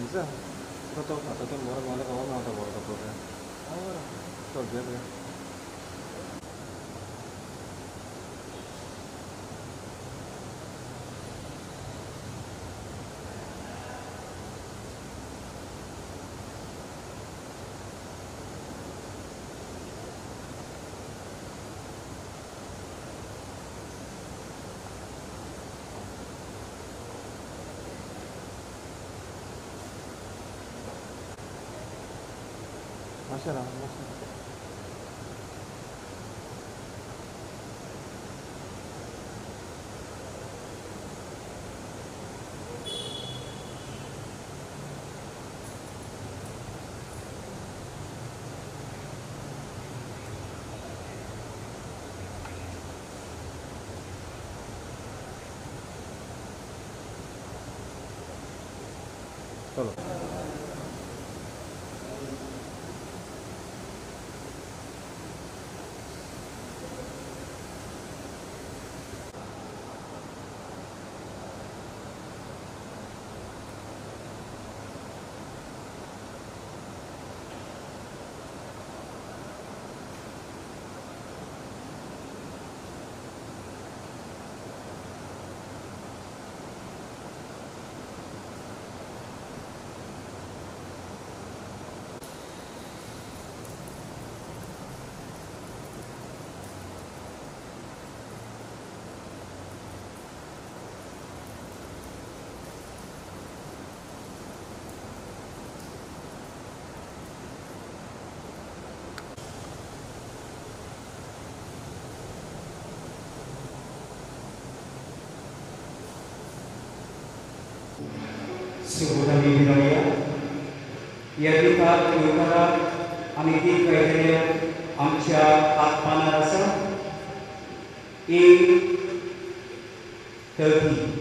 Bisa. Atau tuh orang kawan atau orang tua. Ahora. Todo bien. Masalah. Todo. Sebutan di dunia, या दिवसात युवकाला आम्ही गीत गायलेल्या आमच्या आत्माना रसा 8:30.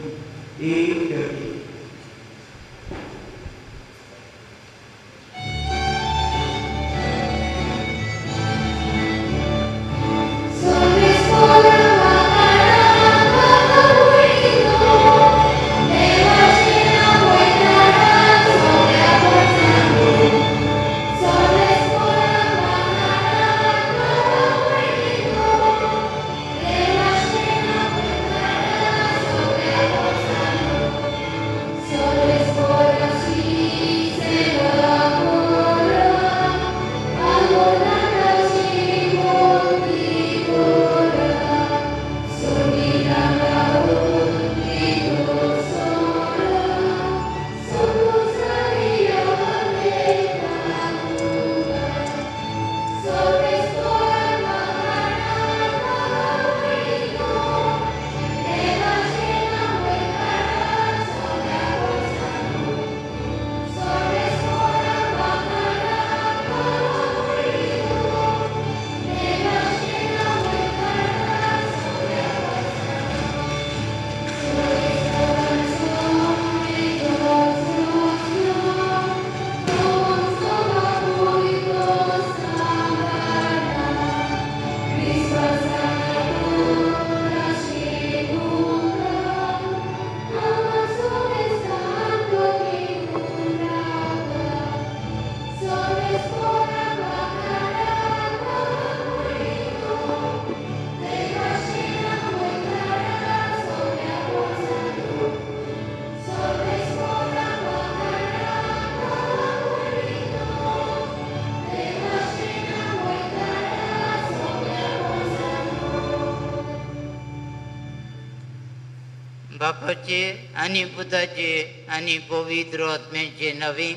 बापाचे आनी पुताचे आनी पवित्र आत्म्याचे नवे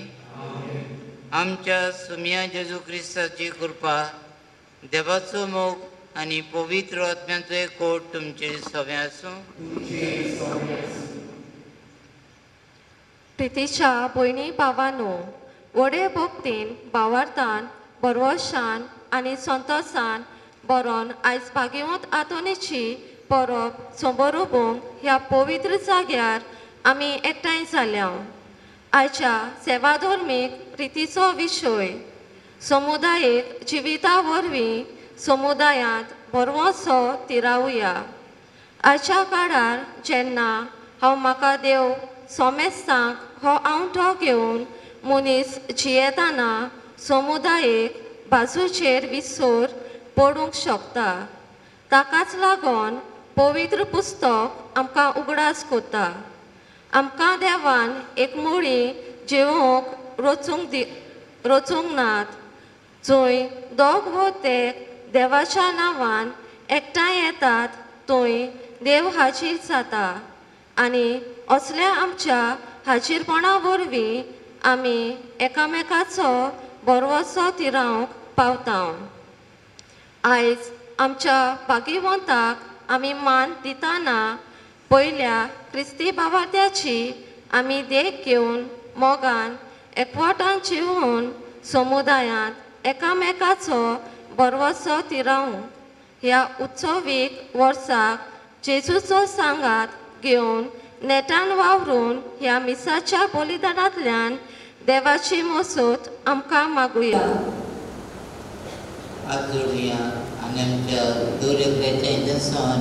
आमच्या सुम्या जेजू क्रिस्ताची कृपा देवाचो मोग आनी पवित्र आत्म्याचो एकवट तुमचे सगळे आसूं. प्रितीच्या भयणी भावांनो, व्हडे भक्तीन भावार्थान बरवशान आनी संतोषान बरोन आयज भाग्यवंत आतोनेची परब सोबोरूंक ह्या पवित्र जाग्यार आमी एकठांय जाल्या. आयच्या सेवाधर्मीक रितीचो विशय समुदायीक जिविता वरवीं समुदायांत बरवोसो तिरावया. आयच्या काळार जेन्ना म्हाका देव सोमेस्तांक हो आवंठो घेवन मनीस जियेताना समुदायीक बाजूचेर विसर पडूंक शकता. ताकाच लागून पवित्र पुस्तक आमकां उगडास कोता. आमकां देवान एक मुळी जिवूंक रचूंक नात, जंय दोग वो तेग देवाच्या नांवान एकठांय येतात थंय देव हाजीर जाता. आनी असल्या आमच्या हाजीरपणा वरवीं आमी एकामेकाचो बरवसो तिरावंक पावता. आयज आमच्या भाग्यवंताक आमी मान दिताना पयल्या क्रिस्ती भावार्थ्याची आमी देख घेवन मोगान एकवटान जिवून समुदायांत एकामेकाचो बरवसो तिरावंक ह्या उत्सवीक वर्साक जेजूचो सांगात घेवन नेटान वावरून ह्या मिसाच्या बलिदानांतल्यान देवाची मजत आमकां मागुया. हात जोडुया आनी आमच्या दौऱ्याच्या इंटरसान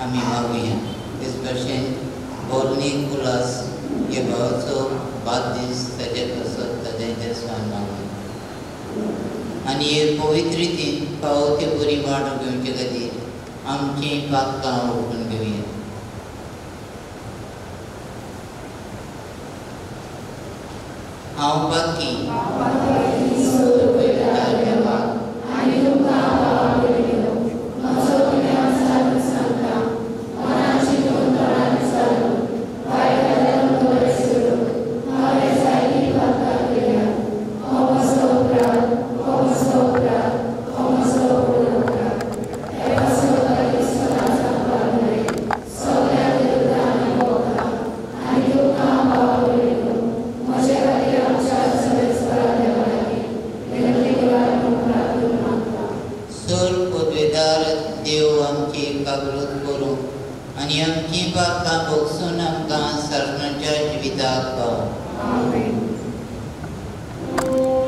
आमी मागुया. तेच भाशेन बोर्निक उलास हे भावाचो बाददीस ताचे पासत ताच्या इंटरसान मागुया. आनी हे पवित्र रितीन पावो ते बरी वाट घेवचे खातीर आमची पातकां ओळखून घेवया. हांव पातकी आनी आमची पातकां भोगसून आमकां सरनाच्या जिविताक पाव. Oh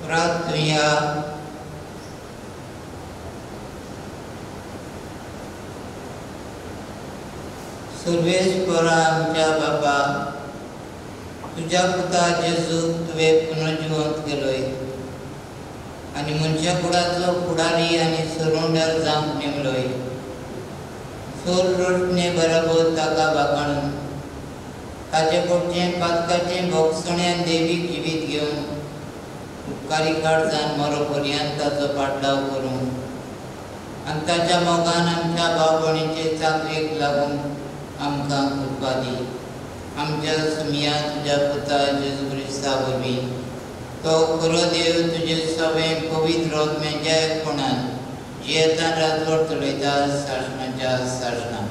प्रार्थुया. सर्वेस्परा आमच्या बाबा, तुझ्या पुता जेजूक तुवें पुनर्जिवंत केलोय आनी मनशा कुळाचो फुडारी आनी सरोंडर जावंक नेमलोय. सोल रोशने बरोबर ताका बाकाणून ताचे पोटचें पातकाचें भोगसण्यान देवीक जिवीत घेवन उपकारी काळजान मरो पर्यंत ताचो पाटलाव करूं आनी ताच्या मोगान आमच्या भाव भयणीचे चाकरेक लागून आमकां कृपा दी. आमच्या सुमिया तुज्या पुता जेजू क्रिस्ता वरवीं तो खरो देव तुजे सवें पवित्र आत्म्याच्या एकपणान जियेता राजवट चलयता सासणाच्या सासणां.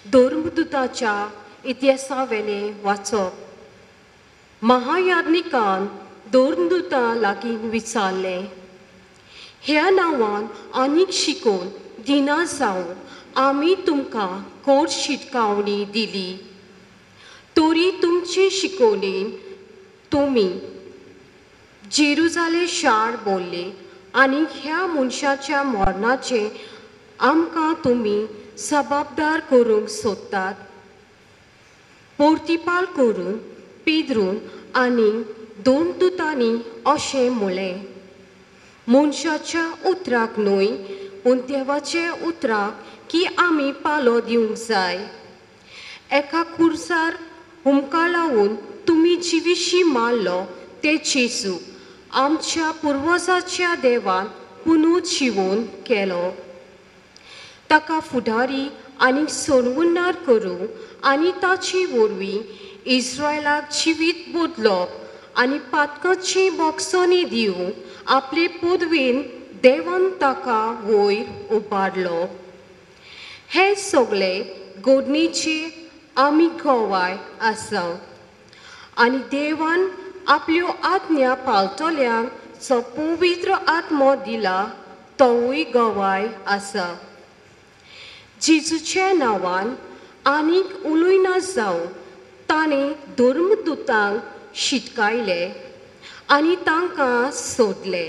धर्मदूताच्या इतिहासावेले वाचप. महायाज्ञिकान धर्मदूता लागीं विचारले, ह्या नांवान आनीक शिकोवन दिना जावं आमी तुमकां कोण शिटकावणी दिली. तरी तुमचे शिकवणेन तुमी जेरुजालेम शार बोल्ले आनी ह्या मनशाच्या मरणाचे आमकां तुमी जबाबदार करूंक सोदतात. पोर्तिपाल करून पेद्रून आनी दोन दुतांनी अशें म्हळें, मनशाच्या उतराक न्हय पूण देवाचे उतराक की आमी पालो दिवंक जाय. एका खुर्सार हुमका लावून तुमी जिविशी मारलो ते जेजू आमच्या पुर्वजाच्या देवान पुनूत जिवोवन केलो. ताका फुडारी आनी सोडवणार करूं आनी ताची वरवीं इस्रायलाक जिवीत बदलप आनी पातकाची बोगसणी दिवंक आपले पदवेन देवान ताका वयर उबारलो. हे सगळे घडणेचे आमी गवाय आसा आनी देवान आपल्यो आज्ञा पाळटल्यांक जो पवित्र आत्मो दिला तोवूय गवाय आसा. जेजूच्या नांवान आनीक उलयना जावं ताणें धर्मदूतांक शिटकायले आनी तांकां सोडले.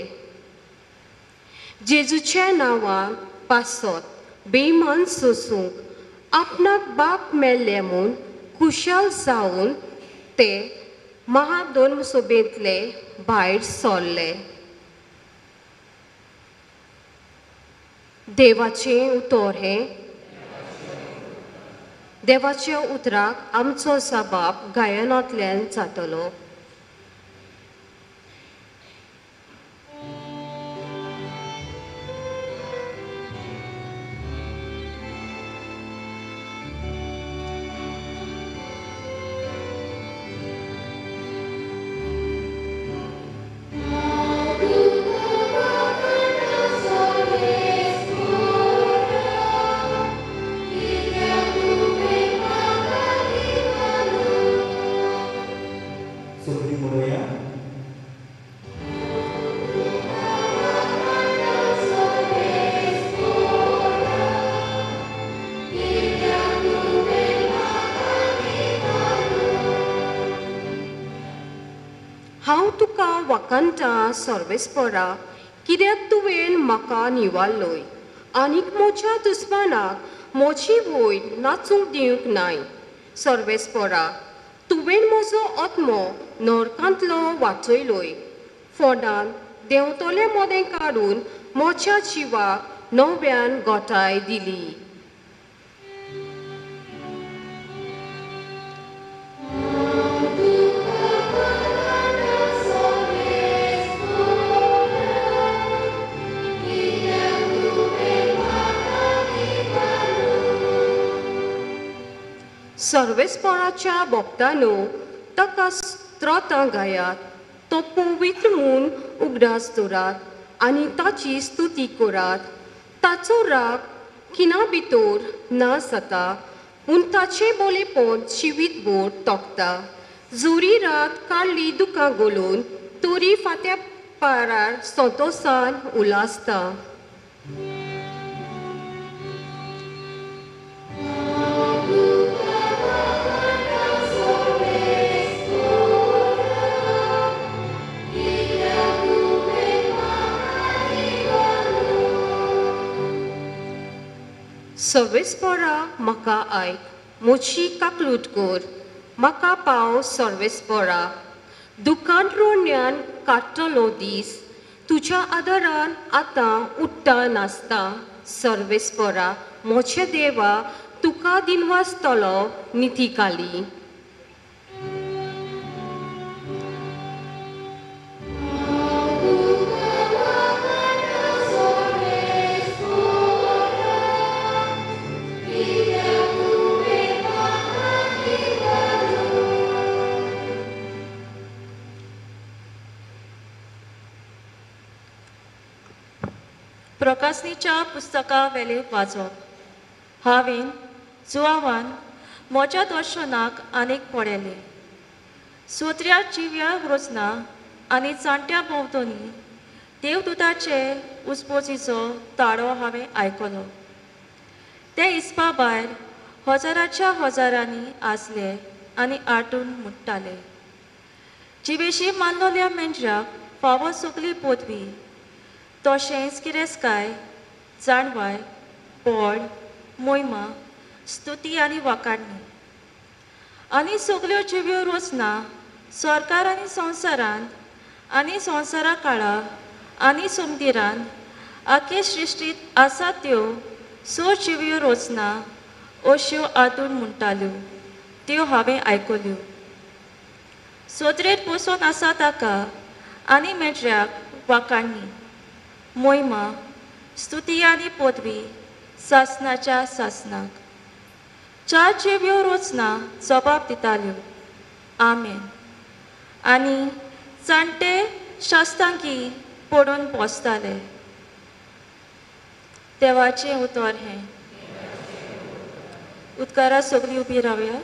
जेजूच्या नांवान पासत बेमान सोसूंक आपणाक बाप मेल्ले म्हूण खुशाल जावन ते महाधर्मसभेंतले भायर सरले. देवाचें उतर हें. देवाच्या उतराक आमचो जबाब गायनांतल्यान जातलो. हांव तुका वखंता सर्वेस्परा कित्याक तुवें म्हाका निवाळ्ळोय आनीक म्हज्या दुस्मानाक म्हजी वयर नाचूंक दिवंक नाय. सर्वेस्परा तुवें म्हजो आत्मो नरकांतलो वाचयलोय. फोंडान देंवतलें मोदें काडून म्हज्या जिवाक नव्यान गोठाय दिली. सर्वेस्पराच्या भक्तांनो ताका स्तोत्रां गायात. तो पवित्र म्हूण उगडास दवरात आनी ताची स्तुती करात. ताचो राग खिना भितर ना जाता पूण ताचे बोलेपण जिवीतभर तोखता. जोरी रात काडली दुकां घालून तरी फात्या पारार संतोषान उलासता. सर्वेस्परा म्हाका आयक, मोची काकलूट कोर, म्हाका पाव सर्वेस्परा. दुकान रोण्यान काडटलो दीस, तुज्या आदारान आतां उट्टा नासता. सर्वेस्परा, मोचे देवा, तुका दिनवासतलो नितिकाली. प्रकाशनीच्या पुस्तका वेले वाचप. हांवें जुआवान म्हज्या दर्शनाक आनीक पळयलें. सोत्र्या चिव्या रोजना आनी जाणट्या भोंवतणी देवदूताचे उसपोजीचो ताळो हांवें आयकलो. ते हिसपा भायर हजाराच्या हजारांनी आसले आनी आटून मुट्टाले. जिवेशी मानलोल्या मेंढराक फावो सगली पदवी, तशेंच किरेस्काय, जाणवाय, पोळ, मोहिमा, स्तुती आनी वाकाडणी. आनी सगल्यो जिव्यो रोचना सरकार आनी संवसारांत आनी संवसारा काळा आनी समदिरांत आखे सृश्टीत आसात त्यो सो जिव्यो रोचना अश्यो आतून म्हणटाल्यो त्यो हांवें आयकल्यो. सोत्रेर बसून आसा ताका आनी मेंढऱ्याक वाकाडणी, मोहिमा, स्तुती आनी पदवी सासनाच्या सासनाक. चार जिव्यो रोचना जबाब दिताल्यो, आमेन. आनी जाणटे शास्तांकी पडून पोसताले. देवाचें उतर हें. उदकारा सगळीं उबी रावया.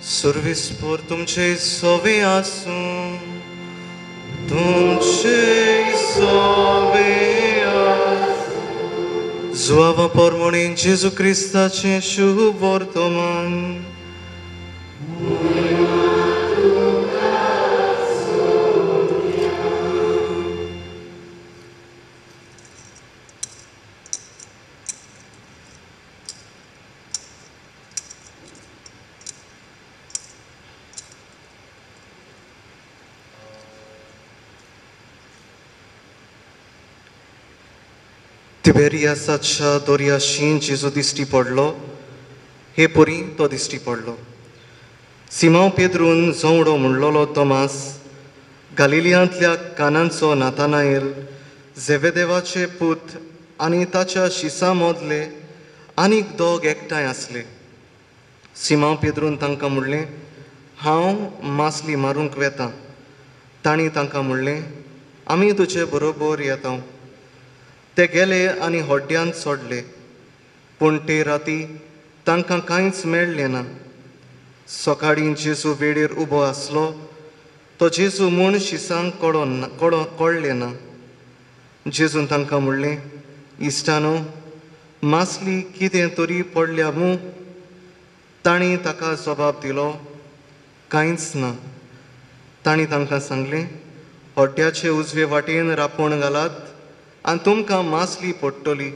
सर्वेस्पर तुमचे सवे आसूं, तुमचे सवे आसूं. जुआवा पोरमोणी जेजू क्रिस्ताचें शुभ वर्तमान. तिबेरियासाच्या दर्याशीं जेजू दिश्टी पडलो, हे परी तो दिश्टी पडलो. सिमांव पेद्रून जवडो म्हणलोलो तोमास, गालिलियांतल्या कानांचो नातानाएल, झेवेदेवाचे पूत आनी ताच्या शिसा मोदले आनीक दोग एकठांय आसले. सिमांव पेद्रून तांकां म्हणलें, हांव मासली मारूंक वेतां. तांणी तांकां म्हणलें, आमी तुजे बरोबर येता. ते गेले आनी होड्ड्यांत सोडले, पूण ते राती तांकां कांयच मेळ्ळें ना. सकाळीं जेजू वेळेर उबो आसलो, तो जेजू म्हूण शिसांक कळ्ळें ना. जेजून तांकां म्हणलें, इश्टानो, मासली कितें तरी पडल्या मू ताणी ताका जबाब दिलो, कांयच ना. ताणी तांकां सांगलें, हॉड्ड्याचे उजवे वाटेन रापण घालात आनी तुमकां मासली पडटली.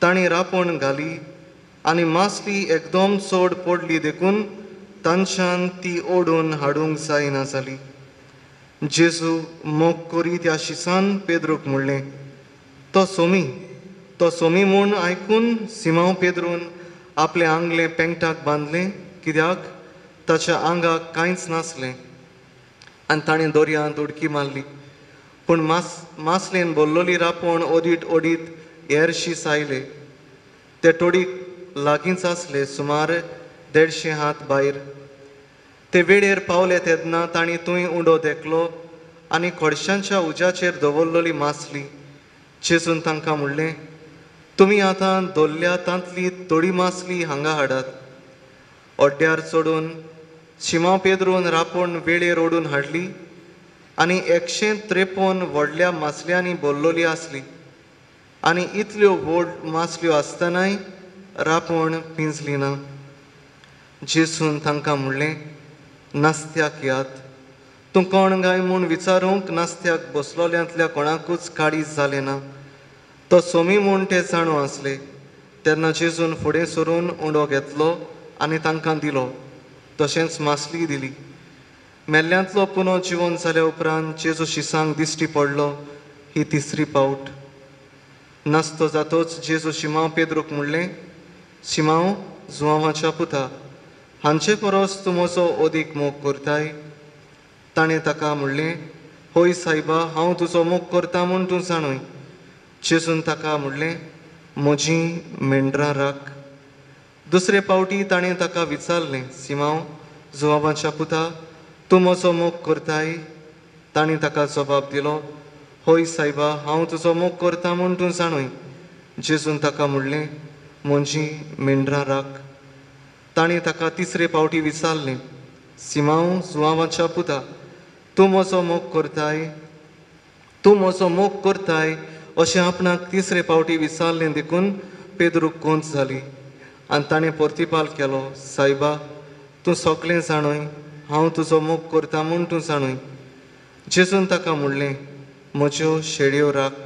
ताणी रापण घाली आनी मासली एकदम चड पडली देखून तांच्यान ती ओडून हाडूंक जायना जाली. जेजू मोग करी त्या शिसान पेद्रूक म्हणलें, तो सोमी म्हूण आयकून सिमांव पेद्रून आपलें आंगलें पेंगटाक बांदलें, कित्याक ताच्या आंगाक कांयच नासलें. आनी ताणें दोर्यांत उडकी मारली. पूण मासलेन बोल्लोली रापण ओडीत ओडीत हेरशी सायले. ते टोडीक लागींच आसले, सुमार 150 हात भायर. ते वेळेर पावले तेन्ना तांणी थंय उंडो देखलो आनी खोडशांच्या उज्याचेर दवरलोली मासली. जेजून तांकां म्हणलें, तुमी आतां दोल्ल्या तांतली थोडी मासली हांगा हाडात. ओड्ड्यार चडून शिमांव पेद्रून रापण वेळेर ओडून हाडली आनी 153 व्हडल्या मासल्यांनी भरलोली आसली. आनी इतल्यो व्हड मासल्यो आसतनाय रापण पिंजली ना. जेजून तांकां म्हणलें, नास्त्याक यात. तूं कोण गाय म्हूण विचारूंक नास्त्याक बसलोल्यांतल्या कोणाकूच काळीज जालें ना. तो सोमी म्हूण ते जाणू आसले. तेन्ना जेजून फुडें सरून उंडो घेतलो आनी तांकां दिलो. तशेंच मासली दिली. मेल्ल्यांतलो पुनो जिवन जाल्या उपरांत जेजू शिसांक दिश्टी पडलो ही तिसरी पावट. नासतो जातोच जेजू शिमांव पेद्रूक म्हणलें, शिमांव जुआंवाच्या पुता, हांचे परस तूं म्हजो ओदीक मोग करताय. ताणें ताका म्हणलें, होय सायबा, हांव तुजो मोग करता म्हूण तूं जाणय. जेजून ताका म्हणलें, म्हजीं मेंढरां राख. दुसरे पावटी ताणें ताका विचारलें, सिमांव जुआंवाच्या पुता, तूं म्हजो मोग करताय? ताणें ताका जबाब दिलो, होय सायबा, हांव तुजो मोग करता म्हूण तूं जाणय. जेजून ताका म्हणलें, म्हजीं मेंढरां राख. ताणें ताका तिसरे पावटी विचारलें, सिमांव जुआंवाच्या पुता, तूं म्हजो मोग करताय? तूं म्हजो मोग करताय अशें आपणाक तिसरे पावटी विचारलें देखून पेद्रूक कोंच जाली. आनी ताणें परतिपाल केलो, सायबा, तूं सगळें जाणय, हांव तुजो मोग करता म्हूण तूं जाणय. जेजून ताका म्हणलें, म्हज्यो शेळयो राख.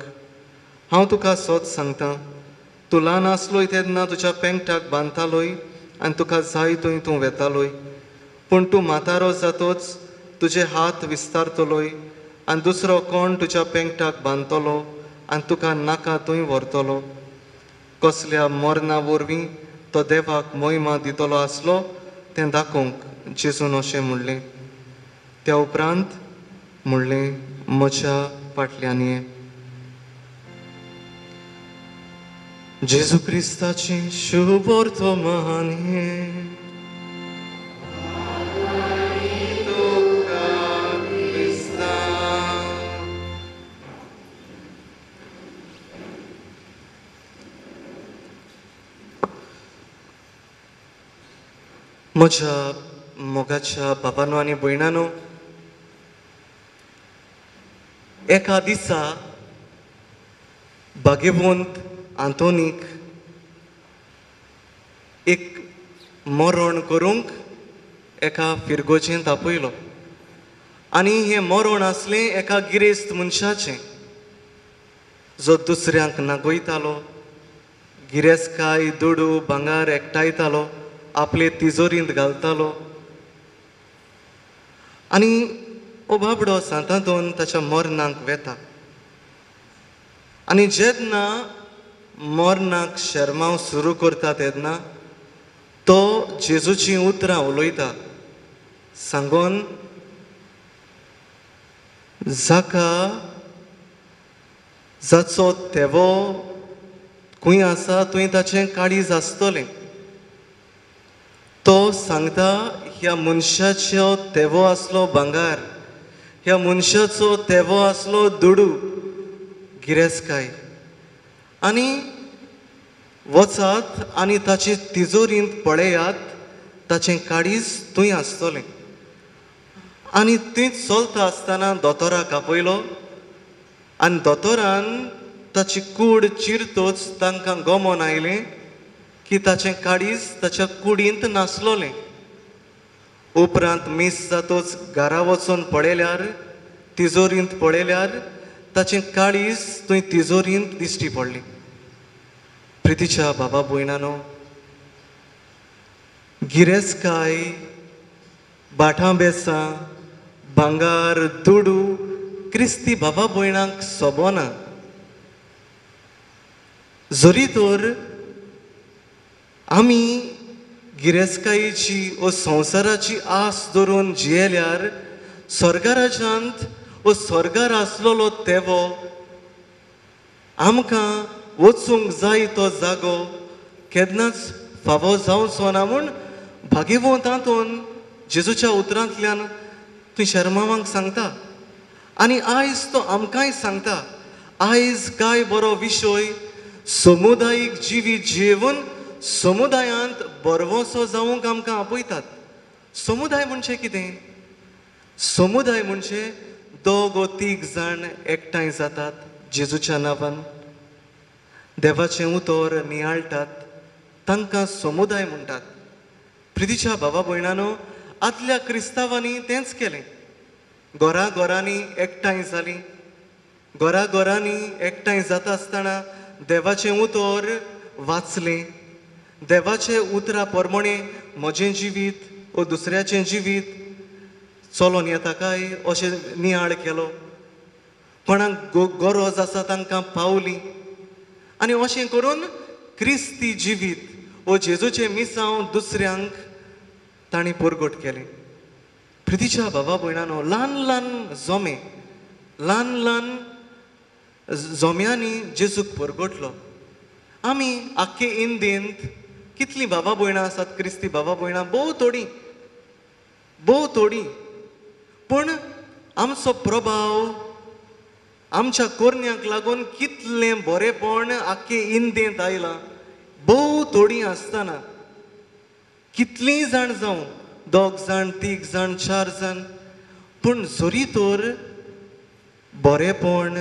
हांव तुका सोच सांगतां, तूं ल्हान आसलोय तेन्ना तुज्या पेंगटाक बांदतालोय आनी तुका जाय थंय तूं वेतालोय. पूण तूं म्हातारो जातोच तुजे हात विस्तारतलोय आनी दुसरो कोण तुज्या पेंगटाक बांदतलो आनी तुका नाका थंय व्हरतलो. कसल्या मरणा वरवीं तो देवाक मोहिमा दितलो आसलो तें दाखोवंक जेजून अशें म्हणलें. त्या उपरांत म्हणलें, म्हज्या फाटल्यान ये. जेजू क्रिस्ताची शुभ वर्तमान हे. म्हज्या मोगाच्या बाबांनो आनी भयणांनो, एका दिसा भाग्यवंत आंतोनीक एक मरण करूंक एका फिरगोचेंत आपयलो. आनी हें मरण आसलें एका गिरेस्त मनशाचें, जो दुसऱ्यांक नागयतालो, गिरेस्तकाय दुडू भांगार एकठायतालो, आपले तिजोरींत घालतालो. आनी हो बाबडो सांतांतून ताच्या मरणाक वेता. आनी जेन्ना मरणाक शर्माव सुरू करता तेन्ना तो जेजूची उतरां उलयता, सांगोन जाचो तेवो खंय आसा थंय ताचें काळीज आसतलें. तो सांगता, ह्या मनशाचो तेवो आसलो भांगार, ह्या मनशाचो तेवो आसलो दुडू, गिरेस्तकाय. आनी वचात आनी ताची तिजोरींत पळयात, ताचें काळीज थंय आसतलें. आनी थंय चलता आसतना दोतोराक आपयलो आनी दोतोरान ताची कूड चिरतोच तांकां गमोन आयलें की ताचें काळीज ताच्या कुडींत नासलोलें. उपरांत मीस जातोच घरा वचून पळयल्यार तिजोरींत पळयल्यार ताचें काळीज थंय तिजोरींत दिश्टी पडलें. प्रितीच्या बाबा भयणानो, गिरेजकाय, बाठां बेसां, भांगार, दुडू क्रिस्ती बाबा भयणांक सोबना. जरी तर आमी गिरेजकायेची व संवसाराची आस धरून जियेल्यार स्वर्गा राज्यांत व स्वर्गार आसलोलो तेवो आमकां वचूंक जाय तो जागो केन्नाच फावो जावचो ना म्हूण भाग्यवंतांतून जेजूच्या उतरांतल्यान थंय शर्मावांक सांगता. आनी आयज तो आमकांय सांगता. आयज काय बरो विशय समुदायीक जिवीत जियेवन समुदायांत बरवोसो जावंक आमकां आपयतात. समुदाय म्हणजे कितें? समुदाय म्हणजे 2 वा 3 जाण एकठांय जातात जेजूच्या नांवान, देवाचें उतर नियाळटात, तांकां समुदाय म्हणटात. प्रितीच्या बाबा भयणानो, आदल्या क्रिस्तांवांनी तेंच केलें. घरांनी एकठांय जालीं. घरांनी एकठांय जाता आसतना देवाचें उतर वाचलें. देवाचे उतरा प्रमाणे म्हजें जिवीत व दुसऱ्याचें जिवीत चलोन येता काय अशें नियाळ केलो. कोणाक गरज आसा तांकां पावली. आनी अशें करून क्रिस्ती जिवीत व जेजूचें मिसांव दुसऱ्यांक तांणी परगट केलें. प्रितीच्या बाबा भयणानो, ल्हान ल्हान जोम्यांनी जेजूक परगटलो. आमी आख्खे इंडियेंत कितलीं बाबा भयणां आसात क्रिस्ती बाबा भयणां? भोव थोडीं. पूण आमचो प्रभाव आमच्या कोरन्याक लागून कितलें बरेपण आख्खे इंडियेंत आयलां. भोव थोडीं आसतना कितलीं जाण जावं, 2 जाण, 3 जाण, 4 जाण, पूण जरी तर बरेपण,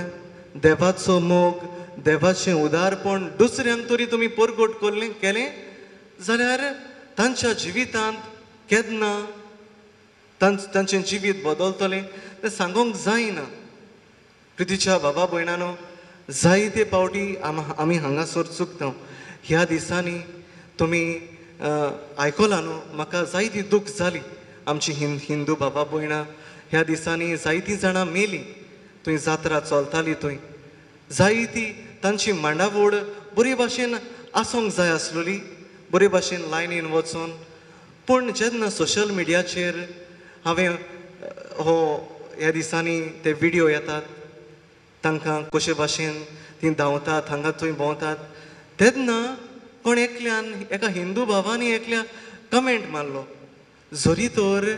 देवाचो मोग, देवाचें उदारपण दुसऱ्यांक तरी तुमी परगट केलें जाल्यार तांच्या जिवितांत केन्ना तांचें जिवीत बदलतलें तें सांगूंक जायना. प्रितीच्या बाबा भयणानो, जायते पावटी आमी हांगासर चुकता. ह्या दिसांनी तुमी आयकलां न्हू, म्हाका जायती दूख जाली. आमची हिंदू बाबा भयणां ह्या दिसांनी जायतीं जाणां मेलीं. थंय जात्रा चलताली. थंय जायती तांची मांडावळ बरे भाशेन आसूंक जाय आसलेली, बरे भाशेन लायनीन वचून. पूण जेन्ना सोशल मिडियाचेर हांवें ह्या दिसांनी ते विडियो येतात, तांकां कशे भाशेन तीं धांवतात, हांगा थंय भोंवतात, तेन्ना कोण एकल्यान, एका हिंदू भावानी एकल्या कमेंट मारलो, जरी तर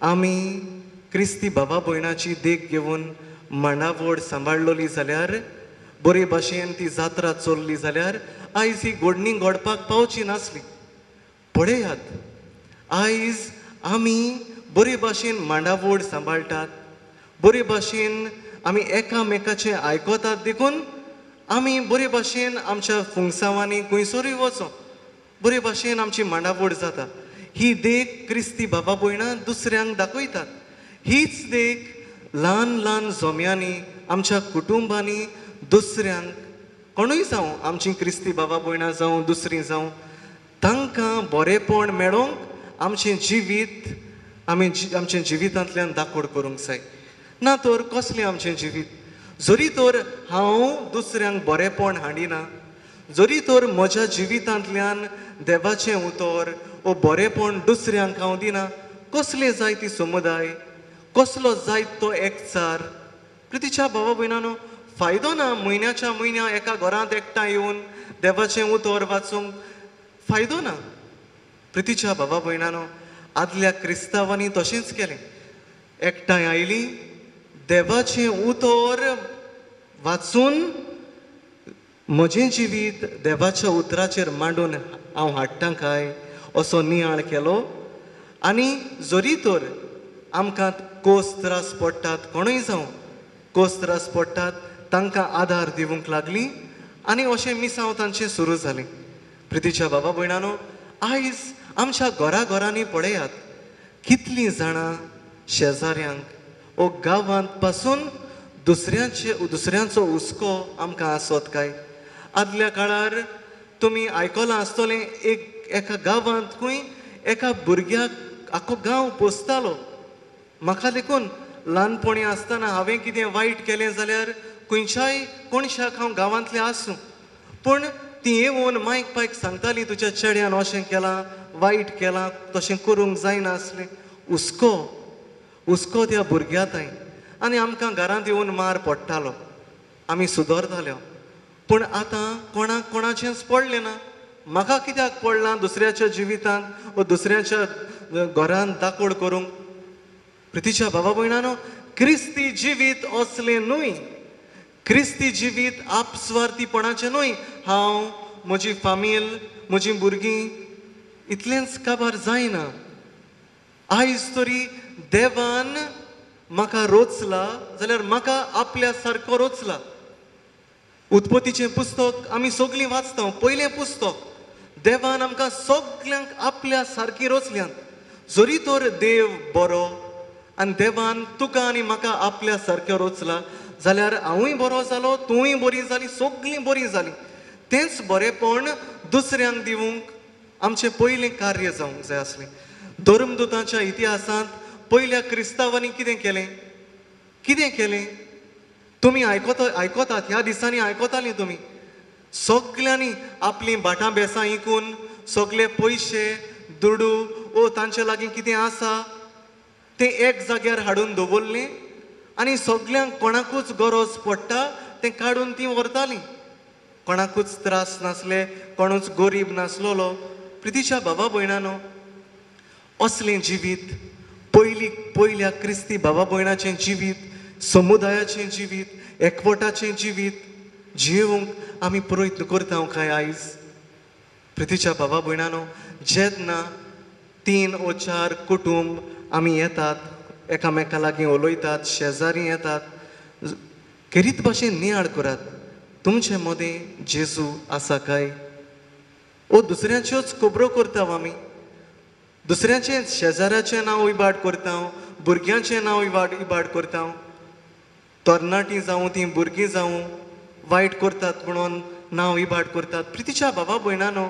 आमी क्रिस्ती बाबा भयणाची देख घेवन मांडावळ सांबाळलोली जाल्यार, बरे भाशेन ती जात्रा चलली जाल्यार आयज ही घोडणी घडपाक पावची नासली. पळयात, आयज आमी बरे भाशेन मांडावळ सांबाळटात, बरे भाशेन आमी एकामेकाचें आयकतात देखून आमी बरे भाशेन आमच्या फुंगसांवांनी खंयसरूय वचो बरे भाशेन आमची मांडावळ जाता. ही देख क्रिस्ती बाबा भयणां दुसऱ्यांक दाखयतात. हीच देख ल्हान जोम्यांनी आमच्या कुटुंबांनी दुसऱ्यांक, कोणूय जावं, आमची क्रिस्ती बाबा भयणां जावं दुसरीं जावं, तांकां बरेपण मेळोवंक आमचें जिवीत आमी आमच्या जिवितांतल्यान दाखोड करूंक जाय. ना तर कसलें आमचें जिवीत? जरी तर हांव दुसऱ्यांक बरेपण हाडिना, जरी तर म्हज्या जिवितांतल्यान देवाचें उतर वो बरेपण दुसऱ्यांक हांव दिना, कसले जाय ती समुदाय, कसलो जायत तो एकचार? प्रितीच्या बाबा भयणानो, फायदो ना म्हयन्याच्या म्हयन्या एका घरांत एकठांय येवन देवाचें उतर वाचूंक, फायदो ना. प्रितीच्या बाबा भयणानो, आदल्या क्रिस्तांवांनी तशेंच केलें. एकठांय आयलीं, देवाचें उतर वाचून म्हजें जिवीत देवाच्या उतराचेर मांडून हांव हाडटां काय असो नियाळ केलो. आनी जरी तर आमकां कोस त्रास पडटात, कोणूय जावं कोस त्रास पडटात, तांकां आदार दिवंक लागलीं आनी अशें मिसांव तांचें सुरू जालें. प्रितीच्या बाबा भयणानो, आयज आमच्या घरांनी पळयात कितलीं जाणां शेजाऱ्यांक ओ गांवांत पासून दुसऱ्यांचो हुस्को आमकां आसत काय. आदल्या काळार तुमी आयकलां आसतलें एका गांवांत खंय एका भुरग्याक आख्खो गांव पोसतालो. म्हाका देखून ल्हानपणी आसतना हांवें कितें वायट केलें जाल्यार खंयच्याय कोणशाक हांव गांवांतलें आसूं पूण ती येवन मायक पायक सांगताली तुज्या चेड्यान अशें केलां, वायट केलां, तशें करूंक जायना आसलें. हुस्को त्या भुरग्याताय आनी आमकां घरांत येवन मार पडटालो, आमी सुदरताल्यो. पूण आतां कोणाचेंच पडलें ना. म्हाका कित्याक पडलां दुसऱ्याच्या जिवितांत वा दुसऱ्याच्या घरांत दाखोड करूंक. प्रितीच्या बाबा भयणानो, क्रिस्ती जिवीत असलें न्हय. क्रिस्ती जिवीत आपस्वार्थीपणाचें न्हय. हांव, म्हजी फामील, म्हजीं भुरगीं इतलेंच काबार जायना. आयज तरी देवान म्हाका रोचला जाल्यार म्हाका आपल्या सारको रोचला. उत्पत्तीचें पुस्तक आमी सगळीं वाचता, पयलें पुस्तक. देवान आमकां सगल्यांक आपल्या सारकी रोचल्यात. जरी तर देव बरो आनी देवान तुका आनी म्हाका आपल्या सारकें रोचला जाल्यार हांवूय बरो जालो, तूंय बरी जाली, सगळीं बरीं जालीं. तेंच बरेंपण दुसऱ्यांक दिवंक आमचें पयलें कार्य जावंक जाय आसलें. धर्मदुतांच्या इतिहासांत पयल्या क्रिस्तांवांनी कितें केलें तुमी आयकतात. ह्या दिसांनी आयकतालीं तुमी. सगल्यांनी आपलीं भाटां बेसां इकून सगळे पयशे दुडू ओ तांचे लागीं कितें आसा तें एक जाग्यार हाडून दवरलें आनी सगल्यांक कोणाकूच गरज पडटा तें काडून तीं व्हरतालीं. कोणाकूच त्रास नासले, कोणूच गरीब नासलोलो. प्रितीच्या बाबा भयणानो, असलें जिवीत पयल्या क्रिस्ती बाबा भयणाचें जिवीत, समुदायाचें जिवीत, एकवटाचें जिवीत जियोवंक आमी प्रयत्न करता काय आयज. प्रितीच्या बाबा भयणानो, जेन्ना 3 वा 4 कुटुंब आमी येतात, एकामेका लागीं उलयतात, शेजारी येतात, खेरीत भाशेन नियाळ करात. तुमचे मदें जेजू आसा काय? ओ दुसऱ्याच्योच खबरो करता आमी. दुसऱ्याचें शेजाऱ्याचें नांव इबाड करता, भुरग्यांचें नांव इबाड करता. तरणाटीं जावं तीं भुरगीं जावं वायट करतात म्हणून नांव इबाड करतात. प्रितीच्या बाबा भयणानो,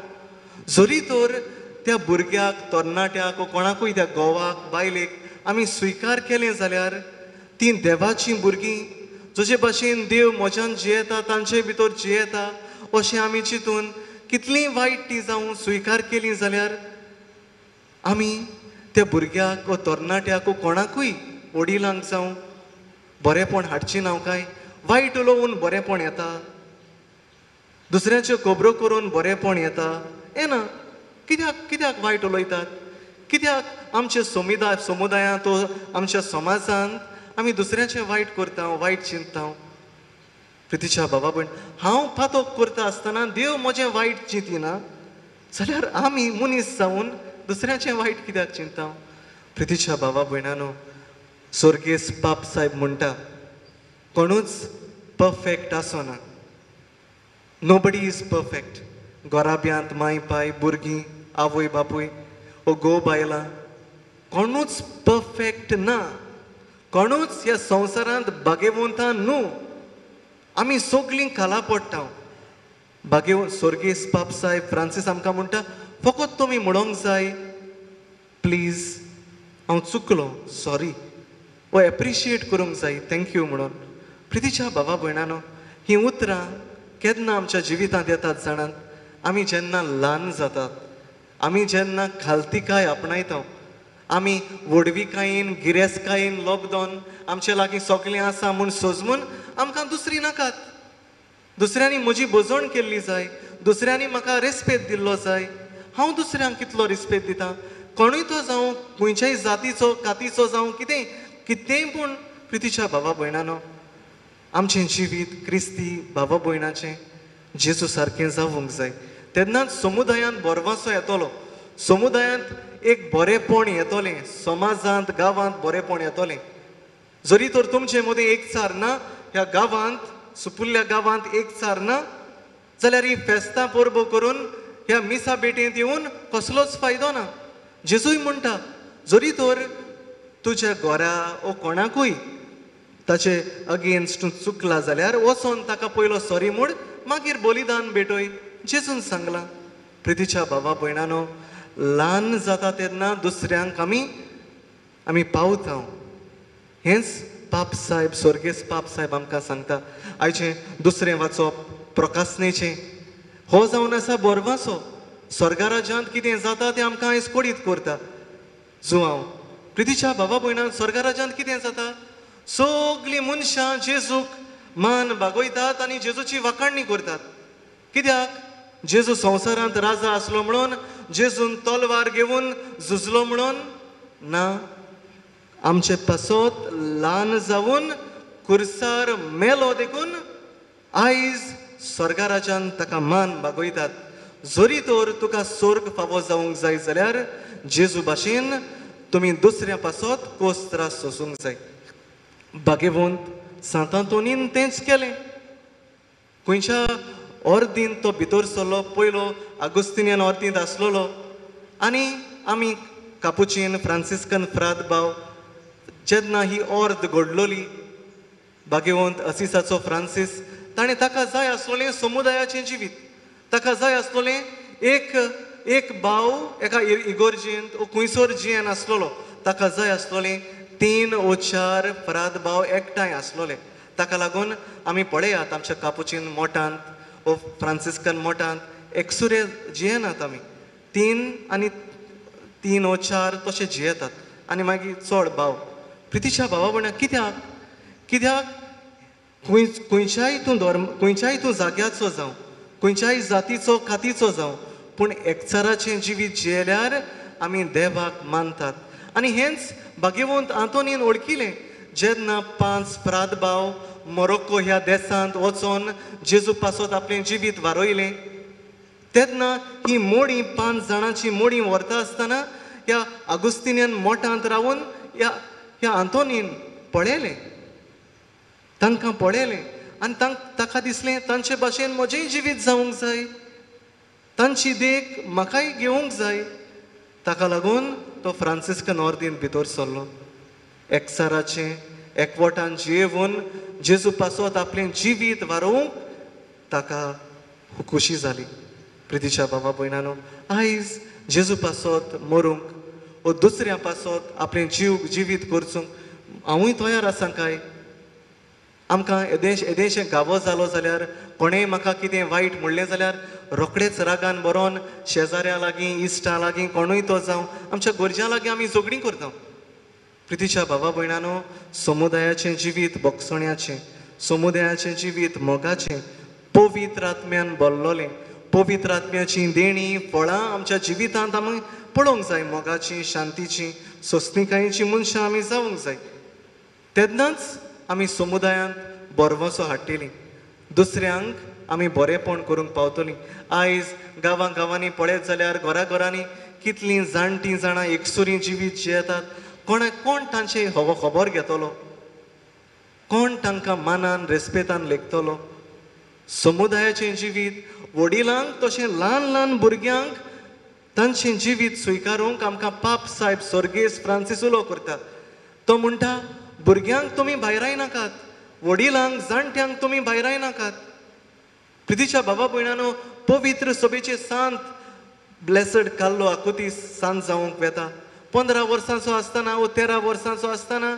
जरी तर त्या भुरग्याक, तरणाट्याक वा कोणाकूय त्या घोवाक, बायलेक आमी स्विकार केलें जाल्यार तीं देवाचीं भुरगीं. जशे भाशेन देव म्हज्यान जियेता तांचे भितर जियेता अशें आमी चिंतून कितलीं वायट तीं जावं स्विकार केलीं जाल्यार आमी त्या भुरग्याक वा तरणाट्याक वा कोणाकूय वडिलांक जावं बरेंपण हाडचें ना काय. वायट उलोवन बरेंपण येता, दुसऱ्याच्यो खबरो करून बरेंपण येता, येना. कित्याक वायट उलयतात? कित्याक आमच्या समुदायांत आमच्या समाजांत आमी दुसऱ्याचें वायट करता, वायट चिंतता? प्रितीच्या बाबा भयण, हांव पातोक करता आसतना देव म्हजें वायट चिंतिना जाल्यार आमी मनीस जावन दुसऱ्याचें वायट कित्याक चिंतता? प्रितीच्या बाबा भयणानो, स्वर्गेस पाप साहेब म्हणटा कोणूच परफेक्ट आसना. Nobody is perfect. घोराब्यांत माय पाय, भुरगीं, आवय बापूय ओ घोव बायलां कोणूच परफेक्ट ना. कोणूच ह्या संवसारांत भाग्यवंतां न्हू. आमी सगळीं खाला पडटा. स्वर्गेस पाप साहेब फ्रांसीस आमकां म्हणटा फकत तुमी म्हणोंक जाय प्लीज हांव चुकलो, सॉरी, वो एप्रिशिएट करूंक जाय, थँक्यू म्हणून. प्रितीच्या बाबा भयणानो, हीं उतरां केन्ना आमच्या जिवितांत येतात जाणात? आमी जेन्ना ल्हान जातात, आमी जेन्ना खालतिकाय आपणायता, आमी व्हडविकायेन गिरेस्तकायेन लॉकडावन आमचे लागीं सगळें आसा म्हूण सोजमून आमकां दुसरी नाकात. दुसऱ्यांनी म्हजी बोजवण केल्ली जाय, दुसऱ्यांनी म्हाका रेस्पेद दिल्लो जाय. हांव दुसऱ्यांक कितलो रिस्पेद दितां? कोणूय तो जावं, खंयच्याय जातीचो कातीचो जावं, कितेंय पूण प्रितीच्या बाबा भयणानो, आमचें जिवीत क्रिस्ती बाबा भयणाचें जेजू सारकें जावंक जाय. तेन्नाच समुदायांत बरवासो येतलो, समुदायांत एक बरेंपण येतलें, समाजांत गांवांत बरेंपण येतलें. जरी तर तुमचे मदें एकचार ना ह्या गांवांत सुपुल्ल्या गांवांत एक चार ना जाल्यार ही फेस्तां परबो करून ह्या मिसा बेटेंत येवन कसलोच फायदो ना. जेजूय म्हणटा जरी तर तुज्या घरा ओ कोणाकूय ताचे अगेन्स्ट चुकला जाल्यार वचोन ताका पयलो सॉरी म्हूण मागीर बलिदान भेटोय. जेजून सांगलां. प्रितीच्या भावा भयणानो, ल्हान जाता तेन्ना दुसऱ्यांक आमी पावता. हेंच पाप साहेब स्वर्गेस पाप साहेब आमकां सांगता. आयचें दुसरें वाचप प्रकासनेचें हो जावन आसा बोरवासो. स्वर्गा राज्यांत कितें जाता तें आमकां आयज कोडीत करता. जुवांव प्रितीच्या भावा भयणान, स्वर्गा राज्यांत कितें जाता? सगळीं मनशां जेजूक मान बागयतात आनी जेजूची वाखाणणी करतात. कित्याक? जेजू संवसारांत राजा आसलो म्हणून, जेजून तलवार घेवन झुजलो म्हणून ना. आमचे पासत ल्हान जावन कुर्सार मेलो देखून आयज स्वर्गा राज्यांत ताका मान बागयतात. जरी तर तुका स्वर्ग फावो जावंक जाय जाल्यार जेजू भाशेन तुमी दुसऱ्या पासत कोस त्रास सोसूंक जाय. भाग्यवंत सांत आंतोनीन तेंच केलें. खंयच्या अर्दीन तो भितर सरलो. पयलो आगोस्तिनियन अर्दींत आसलोलो आनी आमी कापुचीन फ्रांसिस्कन फ्रात भाव जेन्ना ही अर्द घडलोली, भाग्यवंत असिसाचो फ्रांसीस ताणें ताका जाय आसलोलें समुदायाचें जिवीत. ताका जाय आसलोलें एक भाव एका इगोर्जेंत ओ खंयसर जियेन आसलोलो. ताका जाय आसलोलें 3 वा 4 फ्रात भाव एकठांय आसलोले. ताका लागून आमी पळयात आमच्या कापुचीन मोठांत ओ फ्रांसिस्कन मोठांत एकसुरे जियेनात. आमी 3 वा 4 तशें जियेतात आनी मागीर चड भाव. प्रितीच्या भावा भयणां, कित्याक खंयच्याय तूं जाग्याचो जावं, खंयच्याय जातीचो खातीचो जावं, पूण एकचाराचें जिवीत जियेल्यार आमी देवाक मानतात. आनी हेंच भाग्यवंत आंतोनीन ओळखिलें. जेन्ना 5 फ्रात भाव मोरोक्को ह्या देशांत वचोन जेजू पासत आपलें जिवीत वारोयलें, तेन्ना ही मोडी 5 जाणांची मोडी व्हरता आसतना ह्या आगुस्तिनियन मोठांत रावून ह्या आंतोनीन पळयलें, तांकां पळयलें आनी ताका दिसलें तांचे भाशेन म्हजेंय जिवीत जावंक जाय, तांची देख म्हाकाय घेवंक जाय. ताका लागून तो फ्रांसिस्कन ऑर्दीन भितर सरलो. एकचाराचें एकवटान जियेवून जेजू पासत आपलें जिवीत वारोवंक ताका खुशी जाली. प्रितीच्या भावा भयणानो, आयज जेजू पासत मरूंक वो दुसऱ्या पासत आपलें जिवीत करचूंक हांवूय तयार आसां काय? आमकां येदेशें गावो जालो जाल्यार, कोणेंय म्हाका कितें वायट म्हणलें जाल्यार रोखडेच रागान बरोवन शेजाऱ्या लागीं, इश्टा लागीं, कोणूय तो जावं, आमच्या गोरज्या लागीं आमी झगडीं करता. प्रितीच्या भावा भयणानो, समुदायाचें जिवीत बोगसण्याचें, समुदायाचें जिवीत मोगाचें, पवित्र आत्म्यान भरलोलें, पवित्र आत्म्याची देणी फळां आमच्या जिवितांत आमी पळोवंक जाय. मोगाची, शांतीची, सोंसणीकायेची मनशां आमी जावंक जाय. तेन्नाच आमी समुदायांत बोरवोसो हाडटलीं, दुसऱ्यांक आमी बरेंपण करूंक पावतलीं. आयज गांवांनी पळयत जाल्यार घरांनी कितलीं जाणटीं जाणां एकसुरी जिवीत जियेतात. कोण तांचे खबर घेतलो? कोण तांकां मानान रेस्पेतान लेखतलो? समुदायाचें जिवीत वडिलांक तशें ल्हान भुरग्यांक तांचें जिवीत स्विकारूंक आमकां पाप साहेब स्वर्गेस फ्रांसीस उलो करता. तो म्हणटा, भुरग्यांक तुमी भायराय नाकात, वडिलांक जाणट्यांक तुमी भायराय नाकात. प्रितीच्या भावा भयणानो, पवित्र सभेचे सांत ब्लेसड कार्लो आकुतीस सांत जावंक वेता. 15 वर्सांचो आसतना वो 13 वर्सांचो आसतना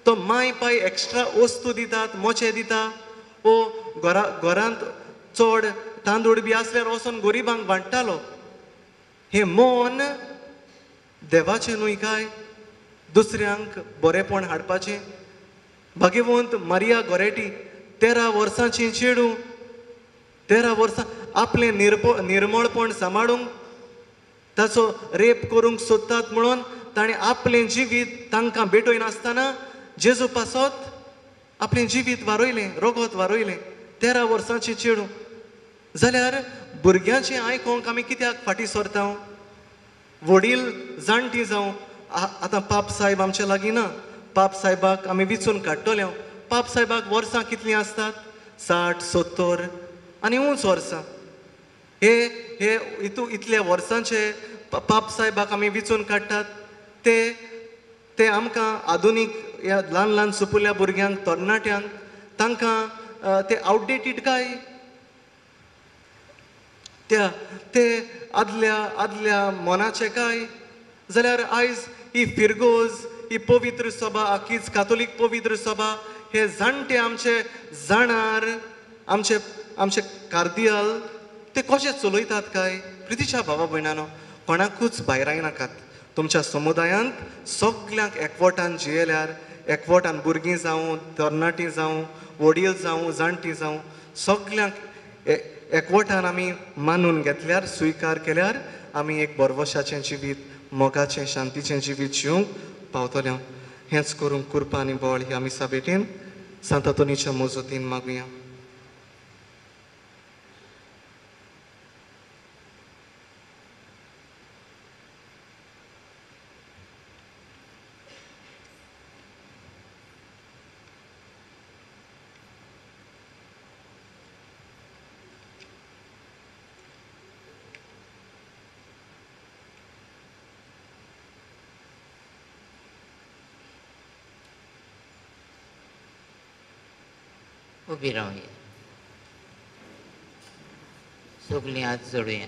तो माय पाय एक्स्ट्रा वस्तू दितात, मोचे दिता. वो घरांत चड तांदूळ बी आसल्यार वचोन गरिबांक वांट्टालो. हे मन देवाचें न्हय काय? दुसऱ्यांक बरेंपण हाडपाचें. भाग्यवंत मारिया गोरेटी 13 वर्सांची चेडूं, 13 वर्सां आपलें निर्मळपण सांबाळूंक, ताचो रेप करूंक सोदतात म्हणून ताणें आपलें जिवीत तांकां भेटोय नासतना जेजू पासत आपलें जिवीत वारोयलें, रोगत वारोयलें. 13 वर्सांची चेडूं जाल्यार भुरग्यांचें आयकोंक आमी कित्याक फाटीं सरता? वडील जाणटी जावं. आतां पाप साहेब आमचे लागीं ना. पाप साहेबाक आमी विचून काडटले. पाप साहेबाक वर्सां कितलीं आसतात? 60, 70 आनी उंच वर्सां. हे हे इतल्या वर्सांचे पाप साहेबाक आमी विचून काडटात ते ते आमकां आधुनीक ह्या ल्हान ल्हान सुपुल्या भुरग्यांक तरणाट्यांक तांकां ते आउटडेटेड काय ते आदल्या मनाचे काय. जाल्यार आयज ही फिरगोज ही पवित्र सभा आखीच कातोलीक पवित्र सभा हे जाणटे आमचे जाणार आमचे कार्दियल ते कशे चलयतात काय. प्रितीच्या भावा भयणानो, कोणाकूच भायर नाकात. तुमच्या समुदायांत सगल्यांक एकवटान जियेल्यार एकवटान भुरगीं जावं तरणाटीं जावं वडील जावं जाणटीं जावं सगल्यांक एकवटान आमी मानून घेतल्यार स्विकार केल्यार आमी एक बरवशाचें जिवीत मोगाचें शांतीचें जिवीत जिवंक पावतले. हेंच करून कृपा आनी बळ ही आमी साबेटीन सांत अतोनीच्या मोजतीन मागुया. उबी रावया. सगळीं हात जोडुया.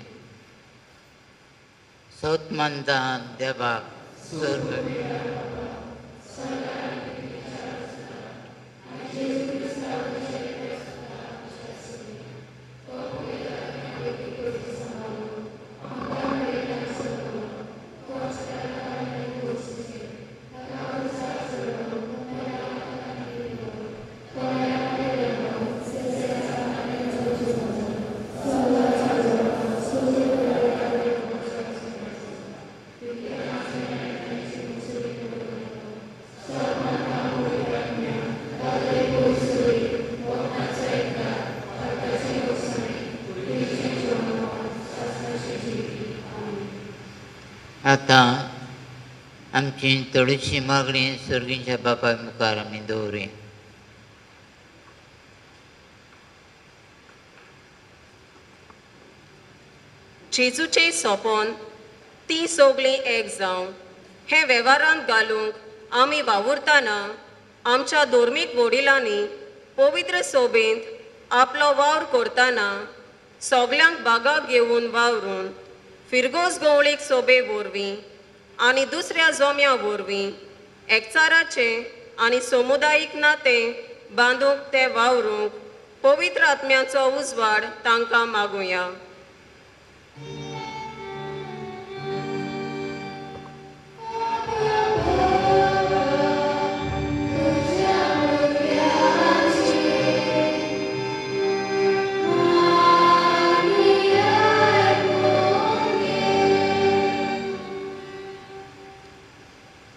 सौत मानता देवाक सर्व आतां आमची थोडीशी मागणी सर्गींच्या बापा मुखार आमी दवरुया. जेजूचे सोपोन ती सगळीं एक जावन हे वेव्हारांत घालूंक आमी वावुरतना आमच्या धर्मीक वडिलांनी पवित्र सोबेंत आपलो वावर करतना सगल्यांक बागाक घेवन वावरून फिरगोज गवळीक सोबे वरवीं आनी दुसऱ्या जोम्या वरवीं एकचाराचे आनी समुदायीक नातें बांदूंक ते वावरूंक पवित्र आत्म्याचो उजवाड तांकां मागुया.